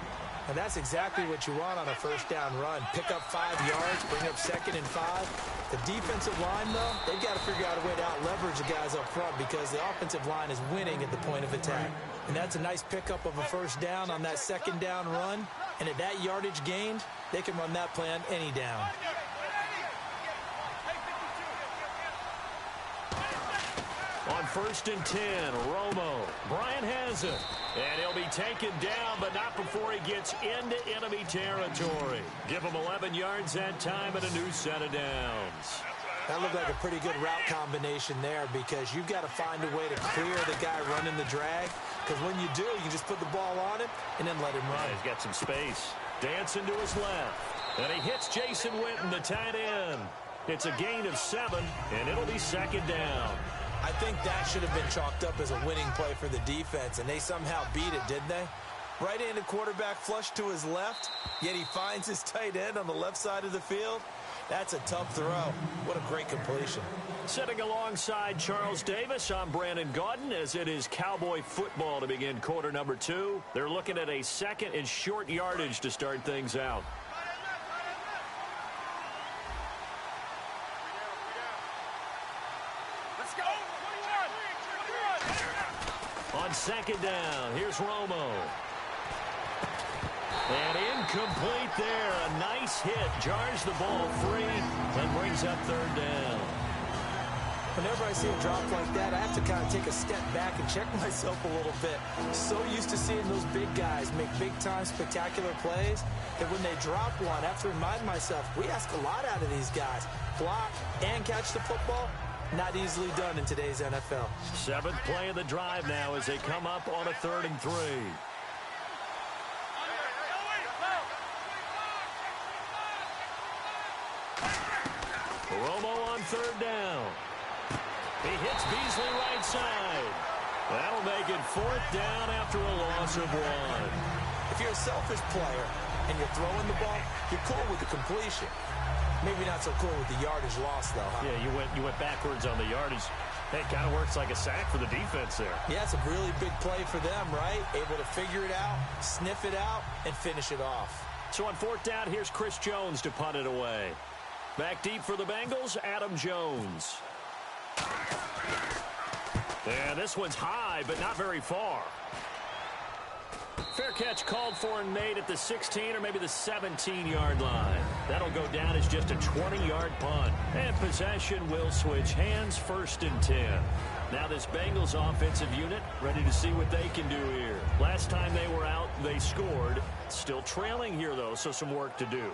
And that's exactly what you want on a first down run. Pick up 5 yards, bring up second and 5. The defensive line, though, they've got to figure out a way to out-leverage the guys up front because the offensive line is winning at the point of attack. And that's a nice pickup of a first down on that second down run. And at that yardage gained, they can run that play on any down. On first and 10, Romo. Bryant has it. And he'll be taken down, but not before he gets into enemy territory. Give him 11 yards that time and a new set of downs. That looked like a pretty good route combination there because you've got to find a way to clear the guy running the drag. Because when you do, you can just put the ball on him and then let him run. He's got some space. Dancing to his left. And he hits Jason Witten, the tight end. It's a gain of 7, and it'll be second down. I think that should have been chalked up as a winning play for the defense, and they somehow beat it, didn't they? Right-handed quarterback flush to his left, yet he finds his tight end on the left side of the field. That's a tough throw. What a great completion. Sitting alongside Charles Davis, I'm Brandon Gaudin, as it is Cowboy football to begin quarter number 2. They're looking at a second and short yardage to start things out. Let's go. On second down, here's Romo. And incomplete there. A nice hit. Jars the ball free and brings up third down. Whenever I see a drop like that, I have to kind of take a step back and check myself a little bit. So used to seeing those big guys make big-time spectacular plays that when they drop one, I have to remind myself, we ask a lot out of these guys. Block and catch the football, not easily done in today's NFL. 7th play of the drive now as they come up on a 3rd and 3. Romo on 3rd down. He hits Beasley right side. That'll make it 4th down after a loss of 1. If you're a selfish player and you're throwing the ball, you're cool with the completion. Maybe not so cool with the yardage loss, though, huh? Yeah, you went backwards on the yardage. Hey, it kind of works like a sack for the defense there. Yeah, it's a really big play for them, right? Able to figure it out, sniff it out, and finish it off. So on 4th down, here's Chris Jones to punt it away. Back deep for the Bengals, Adam Jones. And this one's high, but not very far. Fair catch called for and made at the 16 or maybe the 17-yard line. That'll go down as just a 20-yard punt. And possession will switch hands, 1st and 10. Now this Bengals offensive unit ready to see what they can do here. Last time they were out, they scored. Still trailing here, though, so some work to do.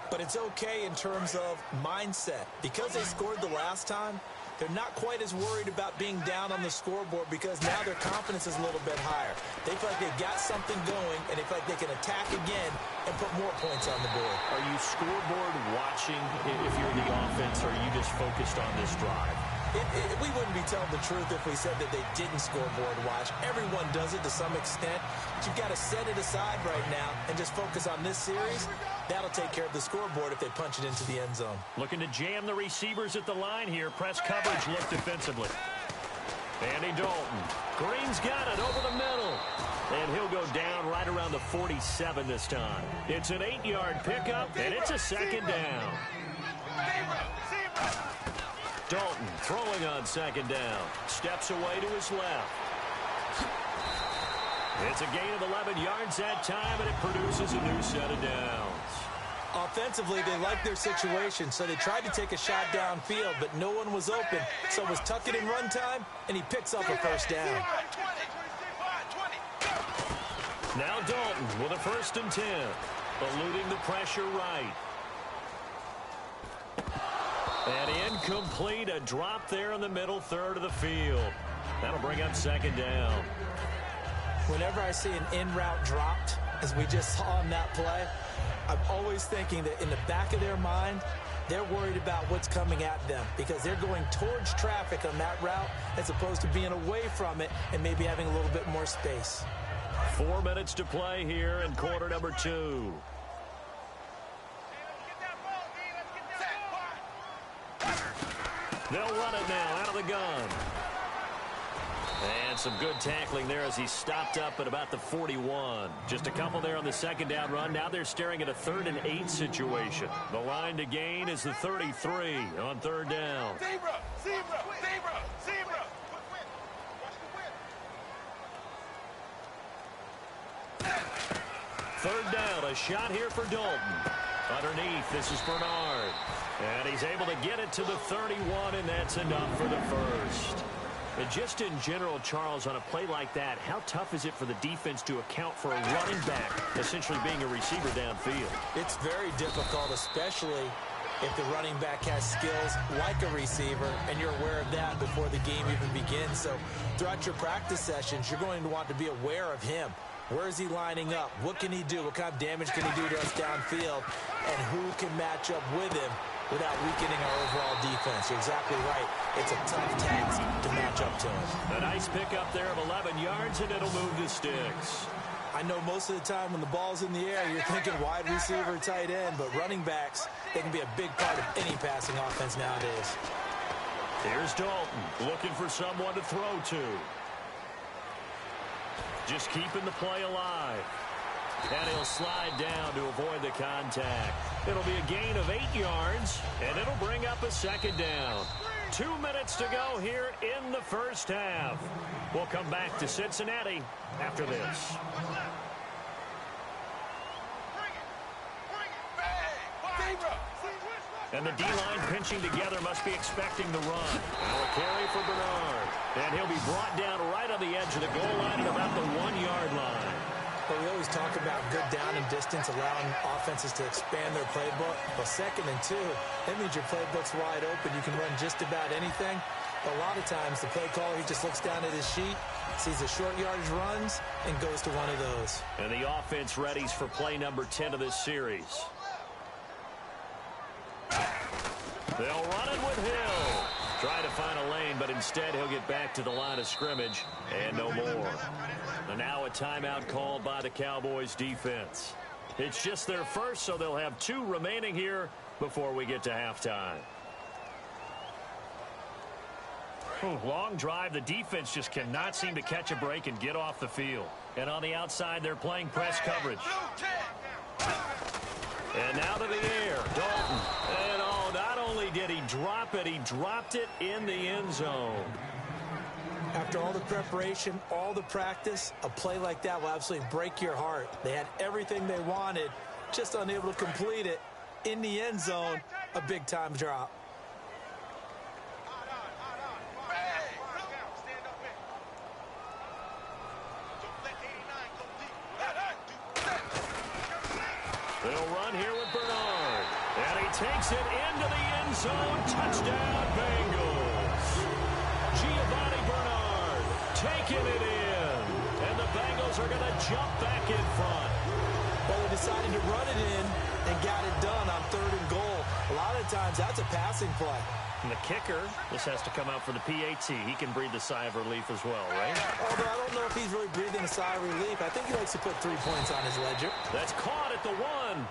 But it's okay in terms of mindset. Because they scored the last time, they're not quite as worried about being down on the scoreboard because now their confidence is a little bit higher. They feel like they've got something going, and they feel like they can attack again and put more points on the board. Are you scoreboard watching if you're the offense, or are you just focused on this drive? We wouldn't be telling the truth if we said that they didn't scoreboard watch. Everyone does it to some extent. But you've got to set it aside right now and just focus on this series. That'll take care of the scoreboard if they punch it into the end zone. Looking to jam the receivers at the line here. Press coverage, look defensively. Andy Dalton. Green's got it over the middle. And he'll go down right around the 47 this time. It's an 8-yard pickup, and it's a 2nd down. Dalton throwing on 2nd down. Steps away to his left. It's a gain of 11 yards that time, and it produces a new set of downs. Offensively, they like their situation, so they tried to take a shot downfield, but no one was open. So it was tuck it in run time, and he picks up a 1st down. Now Dalton with a 1st and 10. Eluding the pressure right. And incomplete, a drop there in the middle 3rd of the field. That'll bring up 2nd down. Whenever I see an in-route dropped, as we just saw on that play, I'm always thinking that in the back of their mind, they're worried about what's coming at them because they're going towards traffic on that route as opposed to being away from it and maybe having a little bit more space. 4 minutes to play here in quarter number 2. They'll run it now out of the gun. And some good tackling there as he stopped up at about the 41. Just a couple there on the 2nd down run. Now they're staring at a 3rd and 8 situation. The line to gain is the 33 on 3rd down. Zebra. 3rd down, a shot here for Dalton. Underneath, this is Bernard. And he's able to get it to the 31, and that's enough for the 1st. And just in general, Charles, on a play like that, how tough is it for the defense to account for a running back essentially being a receiver downfield? It's very difficult, especially if the running back has skills like a receiver, and you're aware of that before the game even begins. So throughout your practice sessions, you're going to want to be aware of him. Where is he lining up? What can he do? What kind of damage can he do to us downfield? And who can match up with him without weakening our overall defense? You're exactly right. It's a tough task to match up to him. A nice pickup there of 11 yards, and it'll move the sticks. I know most of the time when the ball's in the air, you're thinking wide receiver, tight end, but running backs, they can be a big part of any passing offense nowadays. Here's Dalton looking for someone to throw to. Just keeping the play alive. And he'll slide down to avoid the contact. It'll be a gain of 8 yards, and it'll bring up a second down. 2 minutes to go here in the first half. We'll come back to Cincinnati after this. And the D-line pinching together must be expecting the run. Now a carry for Bernard. And he'll be brought down right on the edge of the goal line at about the 1-yard line. But we always talk about good down and distance, allowing offenses to expand their playbook. Well, 2nd and 2, that means your playbook's wide open. You can run just about anything. But a lot of times, the play caller, he just looks down at his sheet, sees the short yardage runs, and goes to one of those. And the offense readies for play number 10 of this series. They'll run it with Hill. Try to find a lane, but instead he'll get back to the line of scrimmage and no more. And now a timeout called by the Cowboys defense. It's just their first, so they'll have 2 remaining here before we get to halftime. Long drive. The defense just cannot seem to catch a break and get off the field. And on the outside, they're playing press coverage. And now to the air. Dalton. And not only did he drop it, he dropped it in the end zone. After all the preparation, all the practice, a play like that will absolutely break your heart. They had everything they wanted, just unable to complete it. In the end zone, a big-time drop. They'll run here with Bernard. And he takes it into the end zone. Touchdown, Bengals. Giovanni Bernard taking it in. And the Bengals are going to jump back in front. Well, they decided to run it in and got it done on 3rd and goal. A lot of times, that's a passing play. And the kicker, this has to come out for the PAT. He can breathe a sigh of relief as well, right? Although I don't know if he's really breathing a sigh of relief. I think he likes to put 3 points on his ledger. That's caught at the 1.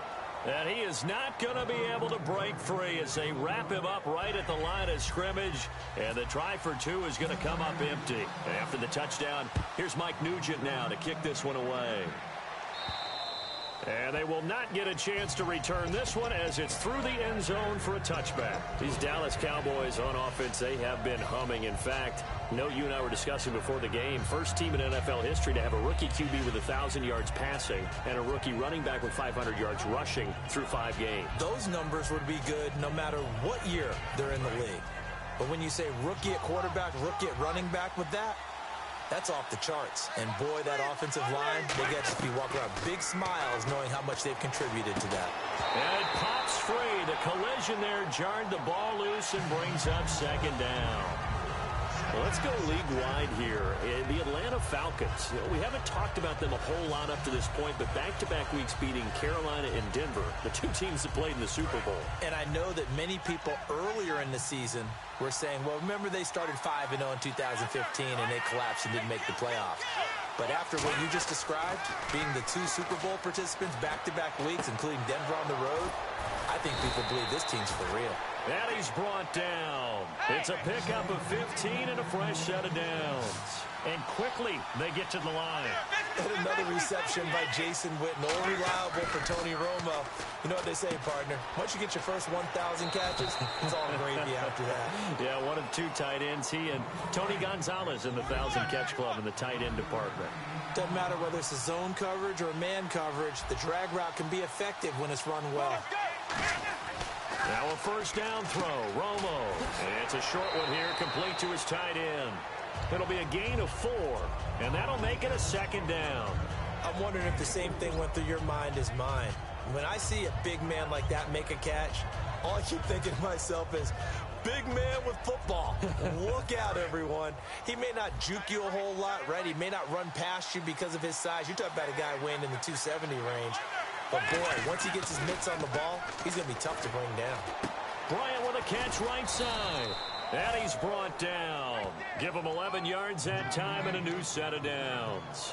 And he is not going to be able to break free as they wrap him up right at the line of scrimmage. And the try for 2 is going to come up empty. After the touchdown, here's Mike Nugent now to kick this one away. And they will not get a chance to return this one as it's through the end zone for a touchback. These Dallas Cowboys on offense, they have been humming. In fact, you and I were discussing before the game, first team in NFL history to have a rookie QB with 1,000 yards passing and a rookie running back with 500 yards rushing through 5 games. Those numbers would be good no matter what year they're in the league. But when you say rookie at quarterback, rookie at running back with that, that's off the charts. And boy, that offensive line, they get to be walking around big smiles knowing how much they've contributed to that. And it pops free. The collision there jarred the ball loose and brings up 2nd down. Well, let's go league-wide here. The Atlanta Falcons, we haven't talked about them a whole lot up to this point, but back-to-back weeks beating Carolina and Denver, the 2 teams that played in the Super Bowl. And I know that many people earlier in the season were saying, well, remember they started 5-0 in 2015 and they collapsed and didn't make the playoffs. But after what you just described, being the 2 Super Bowl participants back-to-back weeks, including Denver on the road, I think people believe this team's for real. And he's brought down. It's a pickup of 15 and a fresh set of downs. And quickly, they get to the line. And another reception by Jason Witten, all reliable for Tony Romo. You know what they say, partner. Once you get your first 1,000 catches, it's all gravy after that. Yeah, one of the 2 tight ends. He and Tony Gonzalez in the 1,000-catch club in the tight end department. Doesn't matter whether it's a zone coverage or man coverage, the drag route can be effective when it's run well. Now a first down throw, Romo. And it's a short one here, complete to his tight end. It'll be a gain of 4, and that'll make it a 2nd down. I'm wondering if the same thing went through your mind as mine. When I see a big man like that make a catch, all I keep thinking to myself is, big man with football. Look out, everyone. He may not juke you a whole lot, right? He may not run past you because of his size. You're talking about a guy weighing in the 270 range. But, boy, once he gets his mitts on the ball, he's going to be tough to bring down. Bryant with a catch right side. And he's brought down. Give him 11 yards that time and a new set of downs.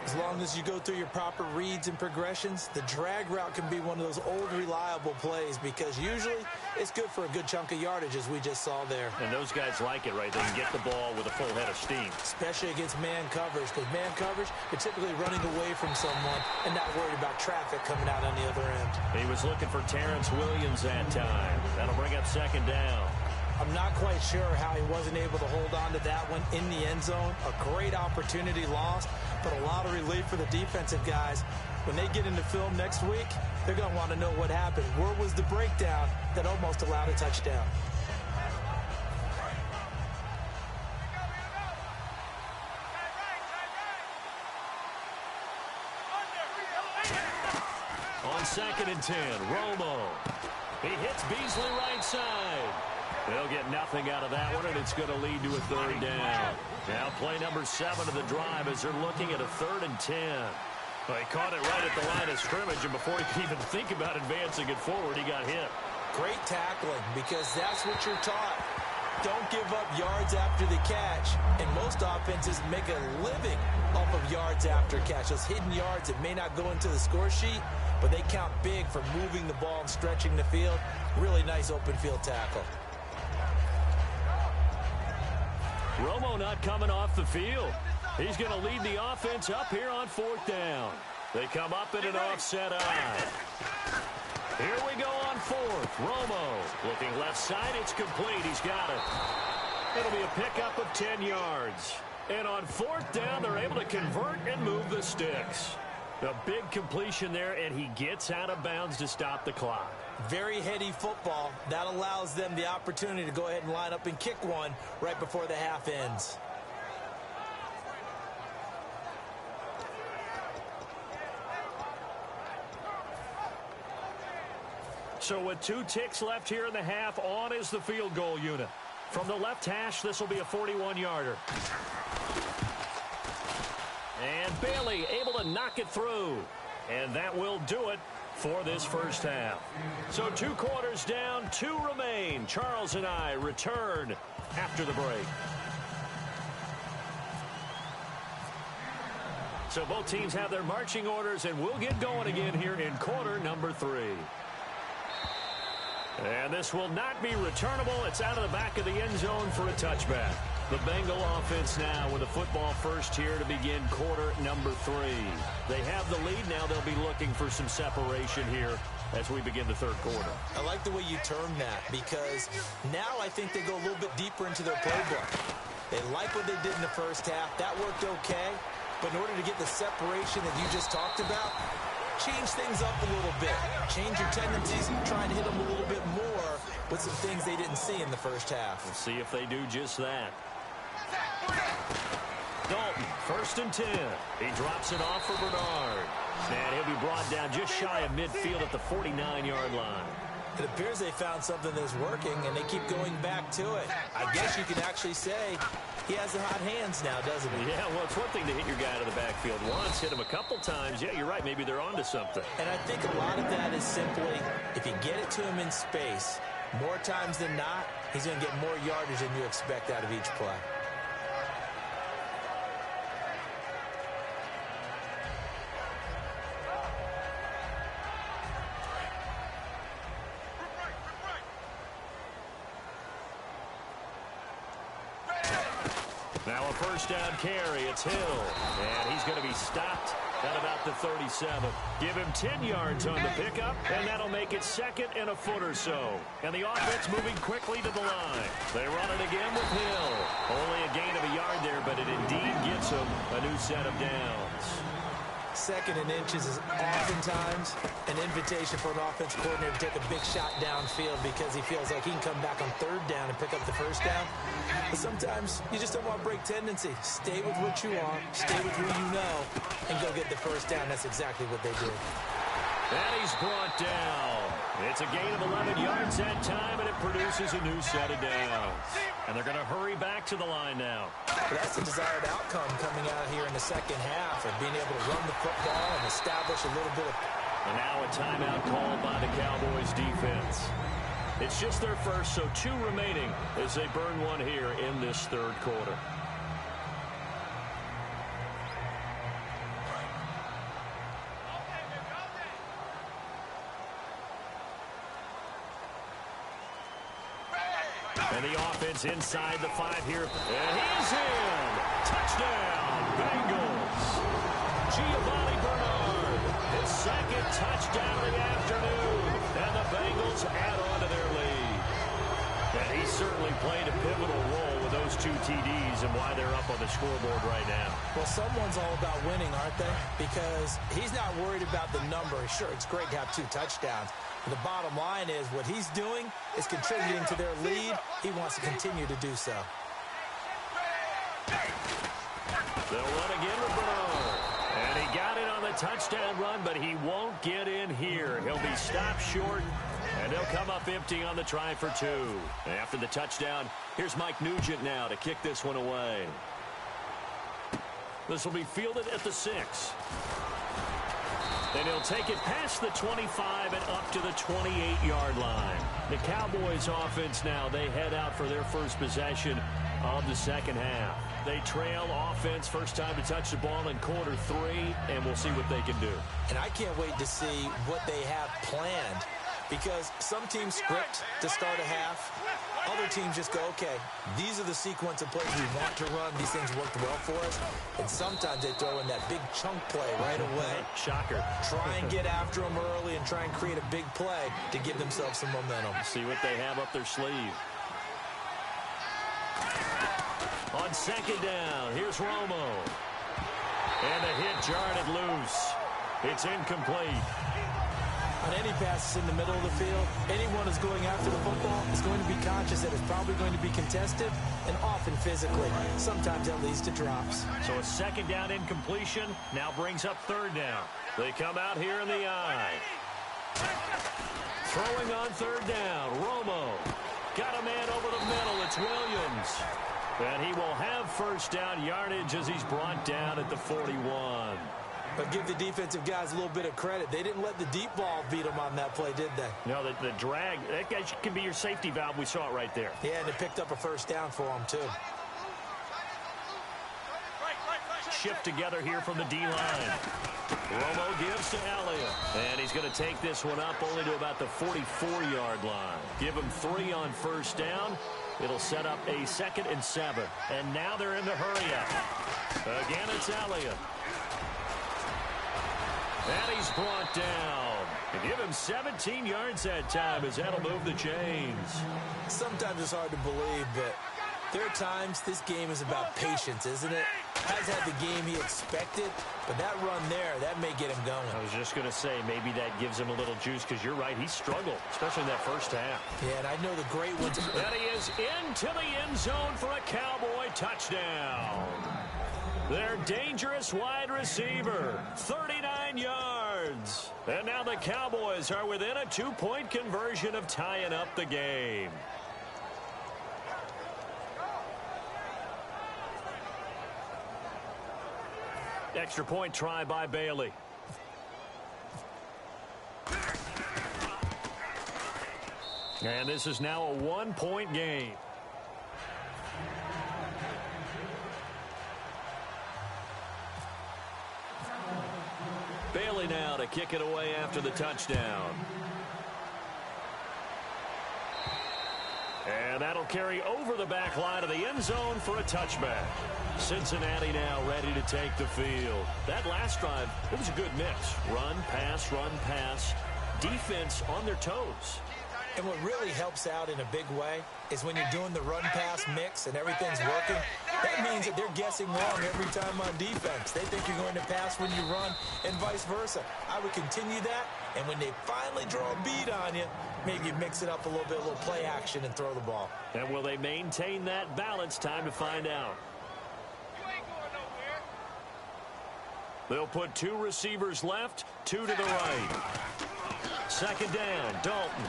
As long as you go through your proper reads and progressions, the drag route can be one of those old reliable plays because usually it's good for a good chunk of yardage, as we just saw there. And those guys like it, right? They can get the ball with a full head of steam. Especially against man coverage, because man coverage, you're typically running away from someone and not worried about traffic coming out on the other end. He was looking for Terrence Williams that time. That'll bring up second down. I'm not quite sure how he wasn't able to hold on to that one in the end zone. A great opportunity lost, but a lot of relief for the defensive guys. When they get into film next week, they're going to want to know what happened. Where was the breakdown that almost allowed a touchdown? On 2nd and 10, Romo. He hits Beasley right side. They'll get nothing out of that one, and it's going to lead to a third down. Now play number 7 of the drive as they're looking at a 3rd and 10. Well, he caught it right at the line of scrimmage, and before he could even think about advancing it forward, he got hit. Great tackling, because that's what you're taught. Don't give up yards after the catch. And most offenses make a living off of yards after catch. Those hidden yards that may not go into the score sheet, but they count big for moving the ball and stretching the field. Really nice open field tackle. Romo not coming off the field. He's going to lead the offense up here on 4th down. They come up in an offset eye. Here we go on 4th. Romo looking left side. It's complete. He's got it. It'll be a pickup of 10 yards. And on 4th down, they're able to convert and move the sticks. A big completion there, and he gets out of bounds to stop the clock. Very heady football. That allows them the opportunity to go ahead and line up and kick one right before the half ends. So with 2 ticks left here in the half, on is the field goal unit. From the left hash, this will be a 41-yarder. And Bailey able to knock it through. And that will do it for this first half. So 2 quarters down, 2 remain. Charles and I return after the break. So both teams have their marching orders, and we'll get going again here in quarter number 3. And this will not be returnable. It's out of the back of the end zone for a touchback. The Bengal offense now with a football first here to begin quarter number 3. They have the lead. Now they'll be looking for some separation here as we begin the 3rd quarter. I like the way you term that, because now I think they go a little bit deeper into their playbook. They like what they did in the first half. That worked okay. But in order to get the separation that you just talked about, change things up a little bit. Change your tendencies, try and hit them a little bit more with some things they didn't see in the first half. We'll see if they do just that. Dalton, 1st and 10. He drops it off for Bernard. And he'll be brought down just shy of midfield at the 49-yard line. It appears they found something that's working, and they keep going back to it. I guess you could actually say he has the hot hands now, doesn't he? Yeah, well, it's one thing to hit your guy out of the backfield once, hit him a couple times. Yeah, you're right. Maybe they're onto something. And I think a lot of that is simply, if you get it to him in space, more times than not, he's going to get more yardage than you expect out of each play. Now a first down carry. It's Hill. And he's going to be stopped at about the 37. Give him 10 yards on the pickup, and that'll make it 2nd and a foot or so. And the offense moving quickly to the line. They run it again with Hill. Only a gain of a yard there, but it indeed gets him a new set of downs. 2nd and inches is oftentimes an invitation for an offense coordinator to take a big shot downfield because he feels like he can come back on 3rd down and pick up the first down. But sometimes you just don't want to break tendency. Stay with what you are, stay with who you know, and go get the first down. That's exactly what they did. And he's brought down. It's a gain of 11 yards that time, and it produces a new set of downs. And they're going to hurry back to the line now. But that's the desired outcome coming out here in the second half of being able to run the football and establish a little bit of... And now a timeout called by the Cowboys defense. It's just their first, so 2 remaining as they burn one here in this 3rd quarter. And the offense inside the 5 here. And he's in. Touchdown, Bengals. Giovanni Bernard, his second touchdown of the afternoon. And the Bengals add on to their lead. And he certainly played a pivotal role with those 2 TDs and why they're up on the scoreboard right now. Well, someone's all about winning, aren't they? Because he's not worried about the number. Sure, it's great to have 2 touchdowns. But the bottom line is what he's doing is contributing to their lead. He wants to continue to do so. They'll run again with Bernard. And he got it on the touchdown run, but he won't get in here. He'll be stopped short. And they'll come up empty on the try for 2. After the touchdown, here's Mike Nugent now to kick this one away. This will be fielded at the 6. And he'll take it past the 25 and up to the 28-yard line. The Cowboys offense now, they head out for their first possession of the second half. They trail offense first time to touch the ball in quarter 3, and we'll see what they can do. And I can't wait to see what they have planned. Because some teams script to start a half. Other teams just go, okay, these are the sequence of plays we want to run. These things worked well for us. And sometimes they throw in that big chunk play right away. Shocker. Try and get after them early and try and create a big play to give themselves some momentum. See what they have up their sleeve. On second down, here's Romo. And a hit jarred loose. It's incomplete. On any passes in the middle of the field, anyone who's going after the football is going to be conscious that it's probably going to be contested and often physically. Sometimes that leads to drops. So a second down incompletion now brings up third down. They come out here in the eye. Throwing on third down, Romo. Got a man over the middle. It's Williams. And he will have first down yardage as he's brought down at the 41. But give the defensive guys a little bit of credit. They didn't let the deep ball beat them on that play, did they? No, the drag, that guy can be your safety valve. We saw it right there. Yeah, and it picked up a first down for them, too. Shift together here from the D-line. Romo gives to Elliott. And he's going to take this one up only to about the 44-yard line. Give him 3 on first down. It'll set up a 2nd and 7. And now they're in the hurry-up. Again, it's Elliott. And he's brought down. And give him 17 yards that time as that'll move the chains. Sometimes it's hard to believe, but there are times this game is about patience, isn't it? Has had the game he expected, but that run there, that may get him going. I was just going to say, maybe that gives him a little juice because you're right, he struggled, especially in that first half. Yeah, and I know the great ones. And he is into the end zone for a Cowboy touchdown. Their dangerous wide receiver, 39 yards. And now the Cowboys are within a 2-point conversion of tying up the game. Extra point try by Bailey. And this is now a 1-point game. Bailey now to kick it away after the touchdown. And that'll carry over the back line of the end zone for a touchback. Cincinnati now ready to take the field. That last drive, it was a good mix. Run, pass, defense on their toes. And what really helps out in a big way is when you're doing the run-pass mix and everything's working, that means that they're guessing wrong every time on defense. They think you're going to pass when you run and vice versa. I would continue that, and when they finally draw a bead on you, maybe you mix it up a little bit, a little play action and throw the ball. And will they maintain that balance? Time to find out. They'll put 2 receivers left, 2 to the right. Second down, Dalton.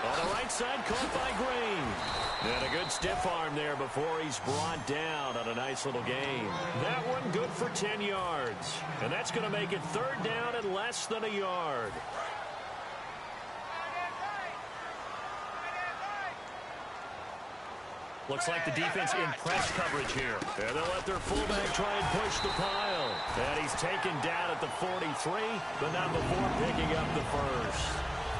On the right side, caught by Green. And a good stiff arm there before he's brought down on a nice little gain. That one good for 10 yards. And that's going to make it third down and less than a yard. Looks like the defense in press coverage here. And they'll let their fullback try and push the pile. And he's taken down at the 43, but not before picking up the first.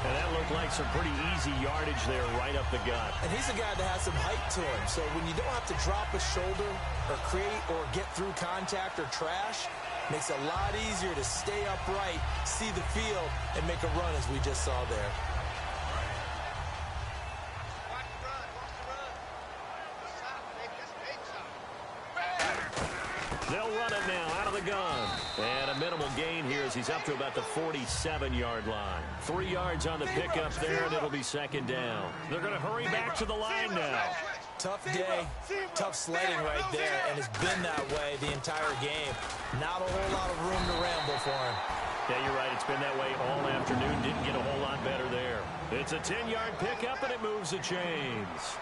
And that looked like some pretty easy yardage there right up the gut. And he's a guy that has some height to him. So when you don't have to drop a shoulder or create or get through contact or trash, makes it a lot easier to stay upright, see the field, and make a run as we just saw there. They'll run it now out of the gun. And a minimal gain here as he's up to about the 47-yard line. 3 yards on the pickup there, and it'll be second down. They're going to hurry back to the line now. Tough day, tough sledding right there, and it's been that way the entire game. Not a whole lot of room to ramble for him. Yeah, you're right. It's been that way all afternoon. Didn't get a whole lot better there. It's a 10-yard pickup, and it moves the chains.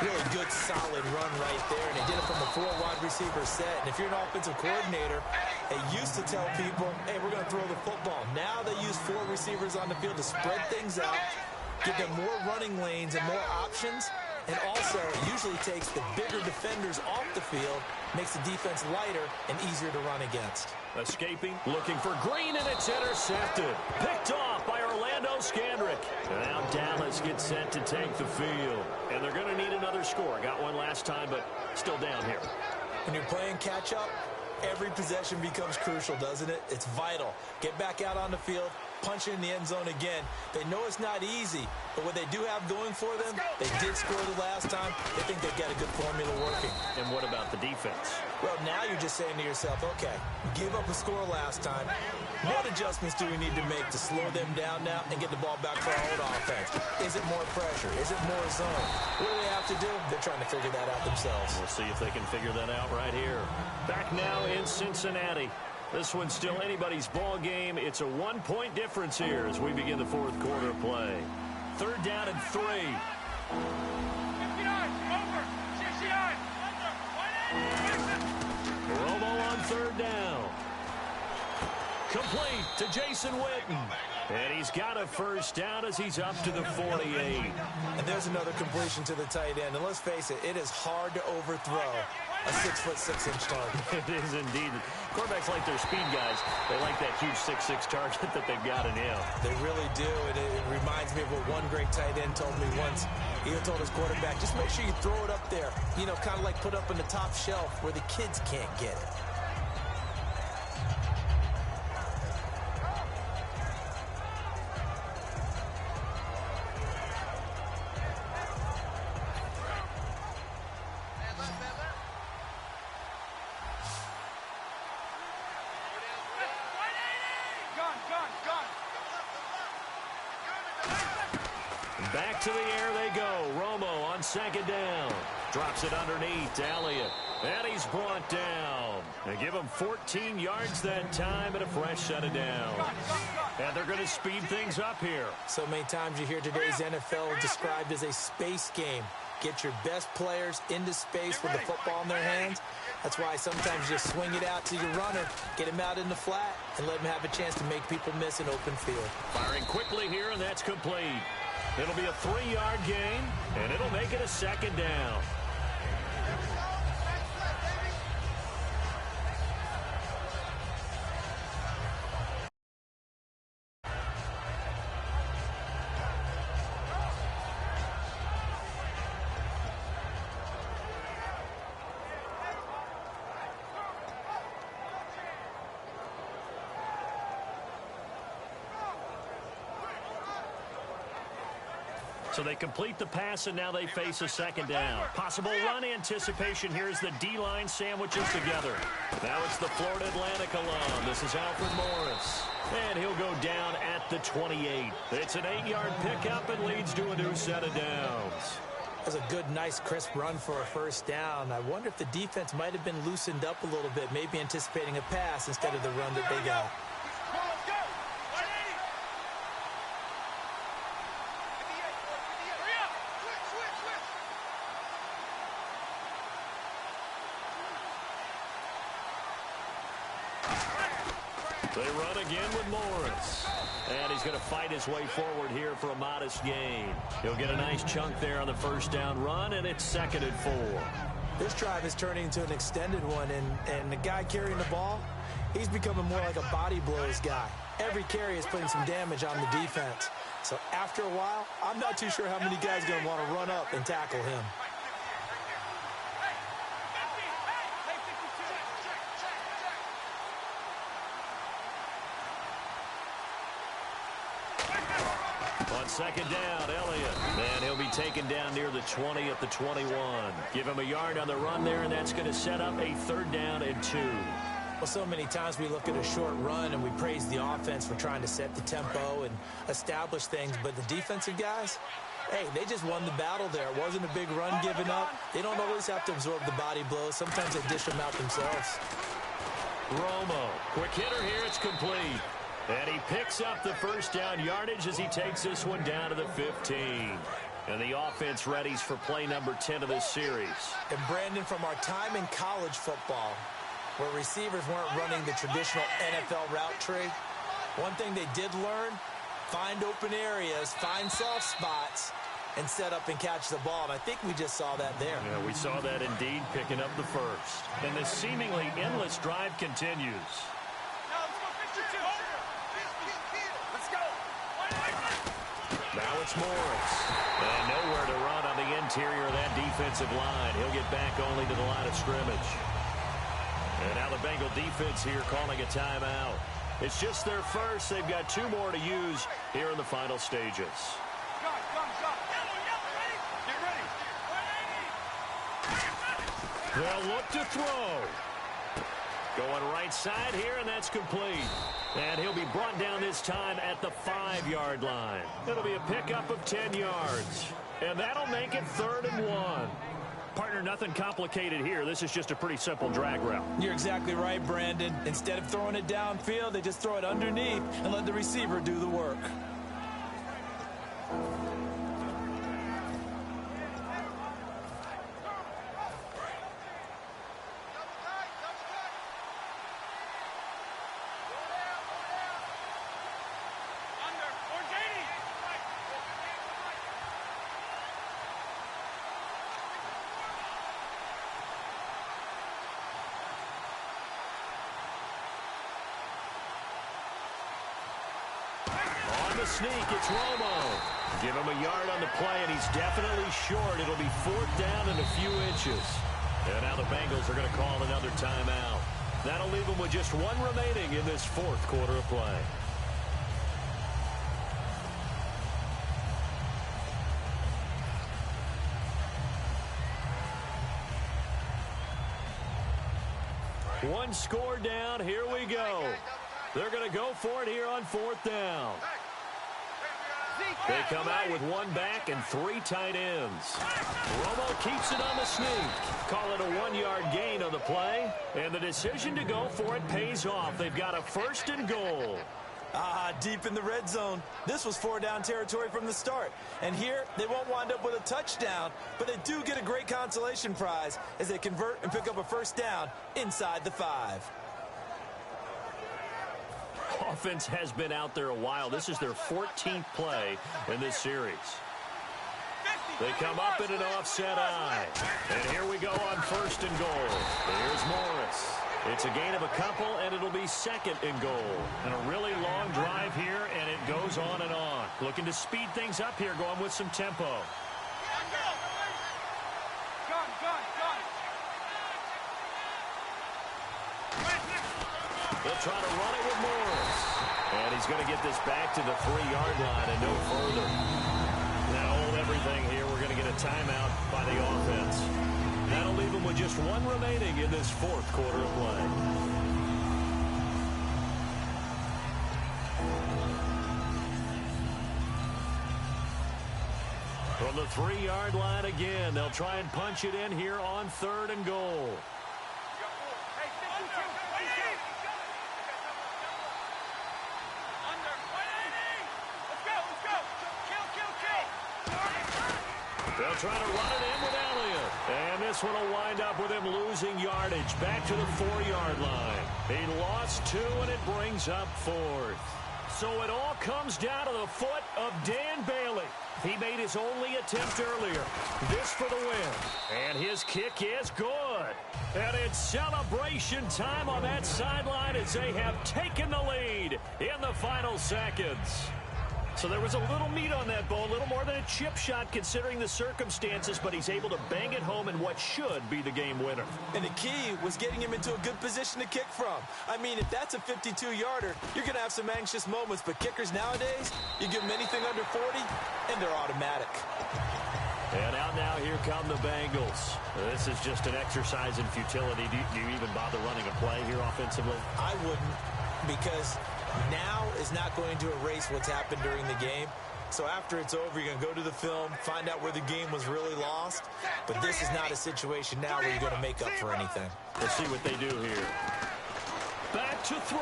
Really good, solid run right there, and they did it from a 4-wide receiver set. And if you're an offensive coordinator, they used to tell people, hey, we're going to throw the football. Now they use 4 receivers on the field to spread things out, give them more running lanes and more options. And also, it usually takes the bigger defenders off the field, makes the defense lighter and easier to run against. Escaping, looking for Green, and it's intercepted. Picked off by Orlando Scandrick. And now Dallas gets set to take the field. And they're going to need another score. Got one last time, but still down here. When you're playing catch-up, every possession becomes crucial, doesn't it? It's vital. Get back out on the field, punch in the end zone again. They know it's not easy, but what they do have going for them, they did score the last time. They think they've got a good formula working. And what about the defense? Well, now you're just saying to yourself, okay, give up a score last time. What adjustments do we need to make to slow them down now and get the ball back to our own offense? Is it more pressure? Is it more zone? What do they have to do? They're trying to figure that out themselves. We'll see if they can figure that out right here. Back now in Cincinnati. This one's still anybody's ball game. It's a 1-point difference here as we begin the fourth quarter of play. 3rd down and 3. 50 yards, over, 60 yards, Romo on 3rd down. Complete to Jason Witten. And he's got a first down as he's up to the 48. And there's another completion to the tight end. And let's face it, it is hard to overthrow a 6'6" target. It is indeed. Quarterbacks like their speed guys. They like that huge 6'6" target that they've got in him. They really do. And it reminds me of what one great tight end told me once. He told his quarterback, just make sure you throw it up there. You know, kind of like put up in the top shelf where the kids can't get it. Back to the air they go. Romo on 2nd down. Drops it underneath to Elliott. And he's brought down. They give him 14 yards that time and a fresh set of downs. And they're going to speed things up here. So many times you hear today's NFL described as a space game. Get your best players into space with the football in their hands. That's why sometimes you just swing it out to your runner, get him out in the flat, and let him have a chance to make people miss an open field. Firing quickly here, and that's complete. It'll be a 3-yard gain, and it'll make it a 2nd down. So they complete the pass, and now they face a 2nd down. Possible run anticipation here as the D-line sandwiches together. Now it's the Florida Atlantic alum. This is Alfred Morris. And he'll go down at the 28. It's an 8-yard pickup and leads to a new set of downs. That's a good, nice, crisp run for a first down. I wonder if the defense might have been loosened up a little bit, maybe anticipating a pass instead of the run that they got. They run again with Morris. And he's going to fight his way forward here for a modest gain. He'll get a nice chunk there on the first down run, and it's 2nd and 4. This drive is turning into an extended one, and the guy carrying the ball, he's becoming more like a body blows guy. Every carry is putting some damage on the defense. So after a while, I'm not too sure how many guys are going to want to run up and tackle him. On second down, Elliott. And he'll be taken down near the 20 at the 21. Give him a yard on the run there, and that's going to set up a 3rd down and 2. Well, so many times we look at a short run and we praise the offense for trying to set the tempo and establish things, but the defensive guys, hey, they just won the battle there. It wasn't a big run given up. They don't always have to absorb the body blows. Sometimes they dish them out themselves. Romo, quick hitter here, it's complete. And he picks up the 1st down yardage as he takes this one down to the 15. And the offense readies for play number 10 of this series. And Brandon, from our time in college football, where receivers weren't running the traditional NFL route tree, one thing they did learn, find open areas, find soft spots, and set up and catch the ball. And I think we just saw that there. Yeah, we saw that indeed, picking up the 1st. And this seemingly endless drive continues. Now it's Morris. And nowhere to run on the interior of that defensive line. He'll get back only to the line of scrimmage. And now the Bengal defense here calling a timeout. It's just their first. They've got 2 more to use here in the final stages. They'll look to throw. Going right side here, and that's complete. And he'll be brought down this time at the 5-yard line. It'll be a pickup of 10 yards. And that'll make it 3rd and 1. Partner, nothing complicated here. This is just a pretty simple drag route. You're exactly right, Brandon. Instead of throwing it downfield, they just throw it underneath and let the receiver do the work. Sneak, it's Romo. Give him a yard on the play, and he's definitely short. It'll be 4th down and a few inches. And now the Bengals are going to call another timeout. That'll leave them with just 1 remaining in this 4th quarter of play. One score down. Here we go. They're going to go for it here on 4th down. They come out with 1 back and 3 tight ends. Romo keeps it on the sneak. Call it a 1-yard gain on the play. And the decision to go for it pays off. They've got a 1st and goal. Deep in the red zone. This was 4-down territory from the start. And here, they won't wind up with a touchdown, but they do get a great consolation prize as they convert and pick up a 1st down inside the 5. Offense has been out there a while. This is their 14th play in this series. They come up in an offset eye. And here we go on 1st and goal. Here's Morris. It's a gain of a couple, and it'll be 2nd and goal. And a really long drive here, and it goes on and on. Looking to speed things up here, going with some tempo. They'll try to run it with Morris. And he's going to get this back to the 3-yard line and no further. Now hold everything here. We're going to get a timeout by the offense. That'll leave them with just 1 remaining in this 4th quarter of play. From the 3-yard line again, they'll try and punch it in here on 3rd and goal. They'll try to run it in with Elliott. And this one will wind up with him losing yardage back to the 4-yard line. He lost 2, and it brings up 4th. So it all comes down to the foot of Dan Bailey. He made his only attempt earlier. This for the win. And his kick is good. And it's celebration time on that sideline as they have taken the lead in the final seconds. So there was a little meat on that ball, a little more than a chip shot considering the circumstances, but he's able to bang it home in what should be the game winner. And the key was getting him into a good position to kick from. I mean, if that's a 52-yarder, you're going to have some anxious moments, but kickers nowadays, you give them anything under 40, and they're automatic. And out now, here come the Bengals. This is just an exercise in futility. Do you even bother running a play here offensively? I wouldn't, because now is not going to erase what's happened during the game. So after it's over, you're going to go to the film, find out where the game was really lost. But this is not a situation now where you're going to make up for anything. Let's see what they do here. Back to throw.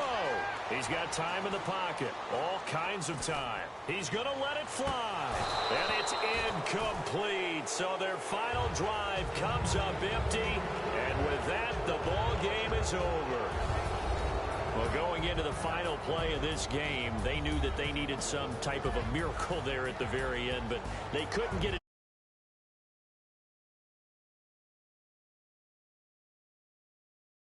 He's got time in the pocket. All kinds of time. He's going to let it fly. And it's incomplete. So their final drive comes up empty. And with that, the ball game is over. Well, going into the final play of this game, they knew that they needed some type of a miracle there at the very end, but they couldn't get it.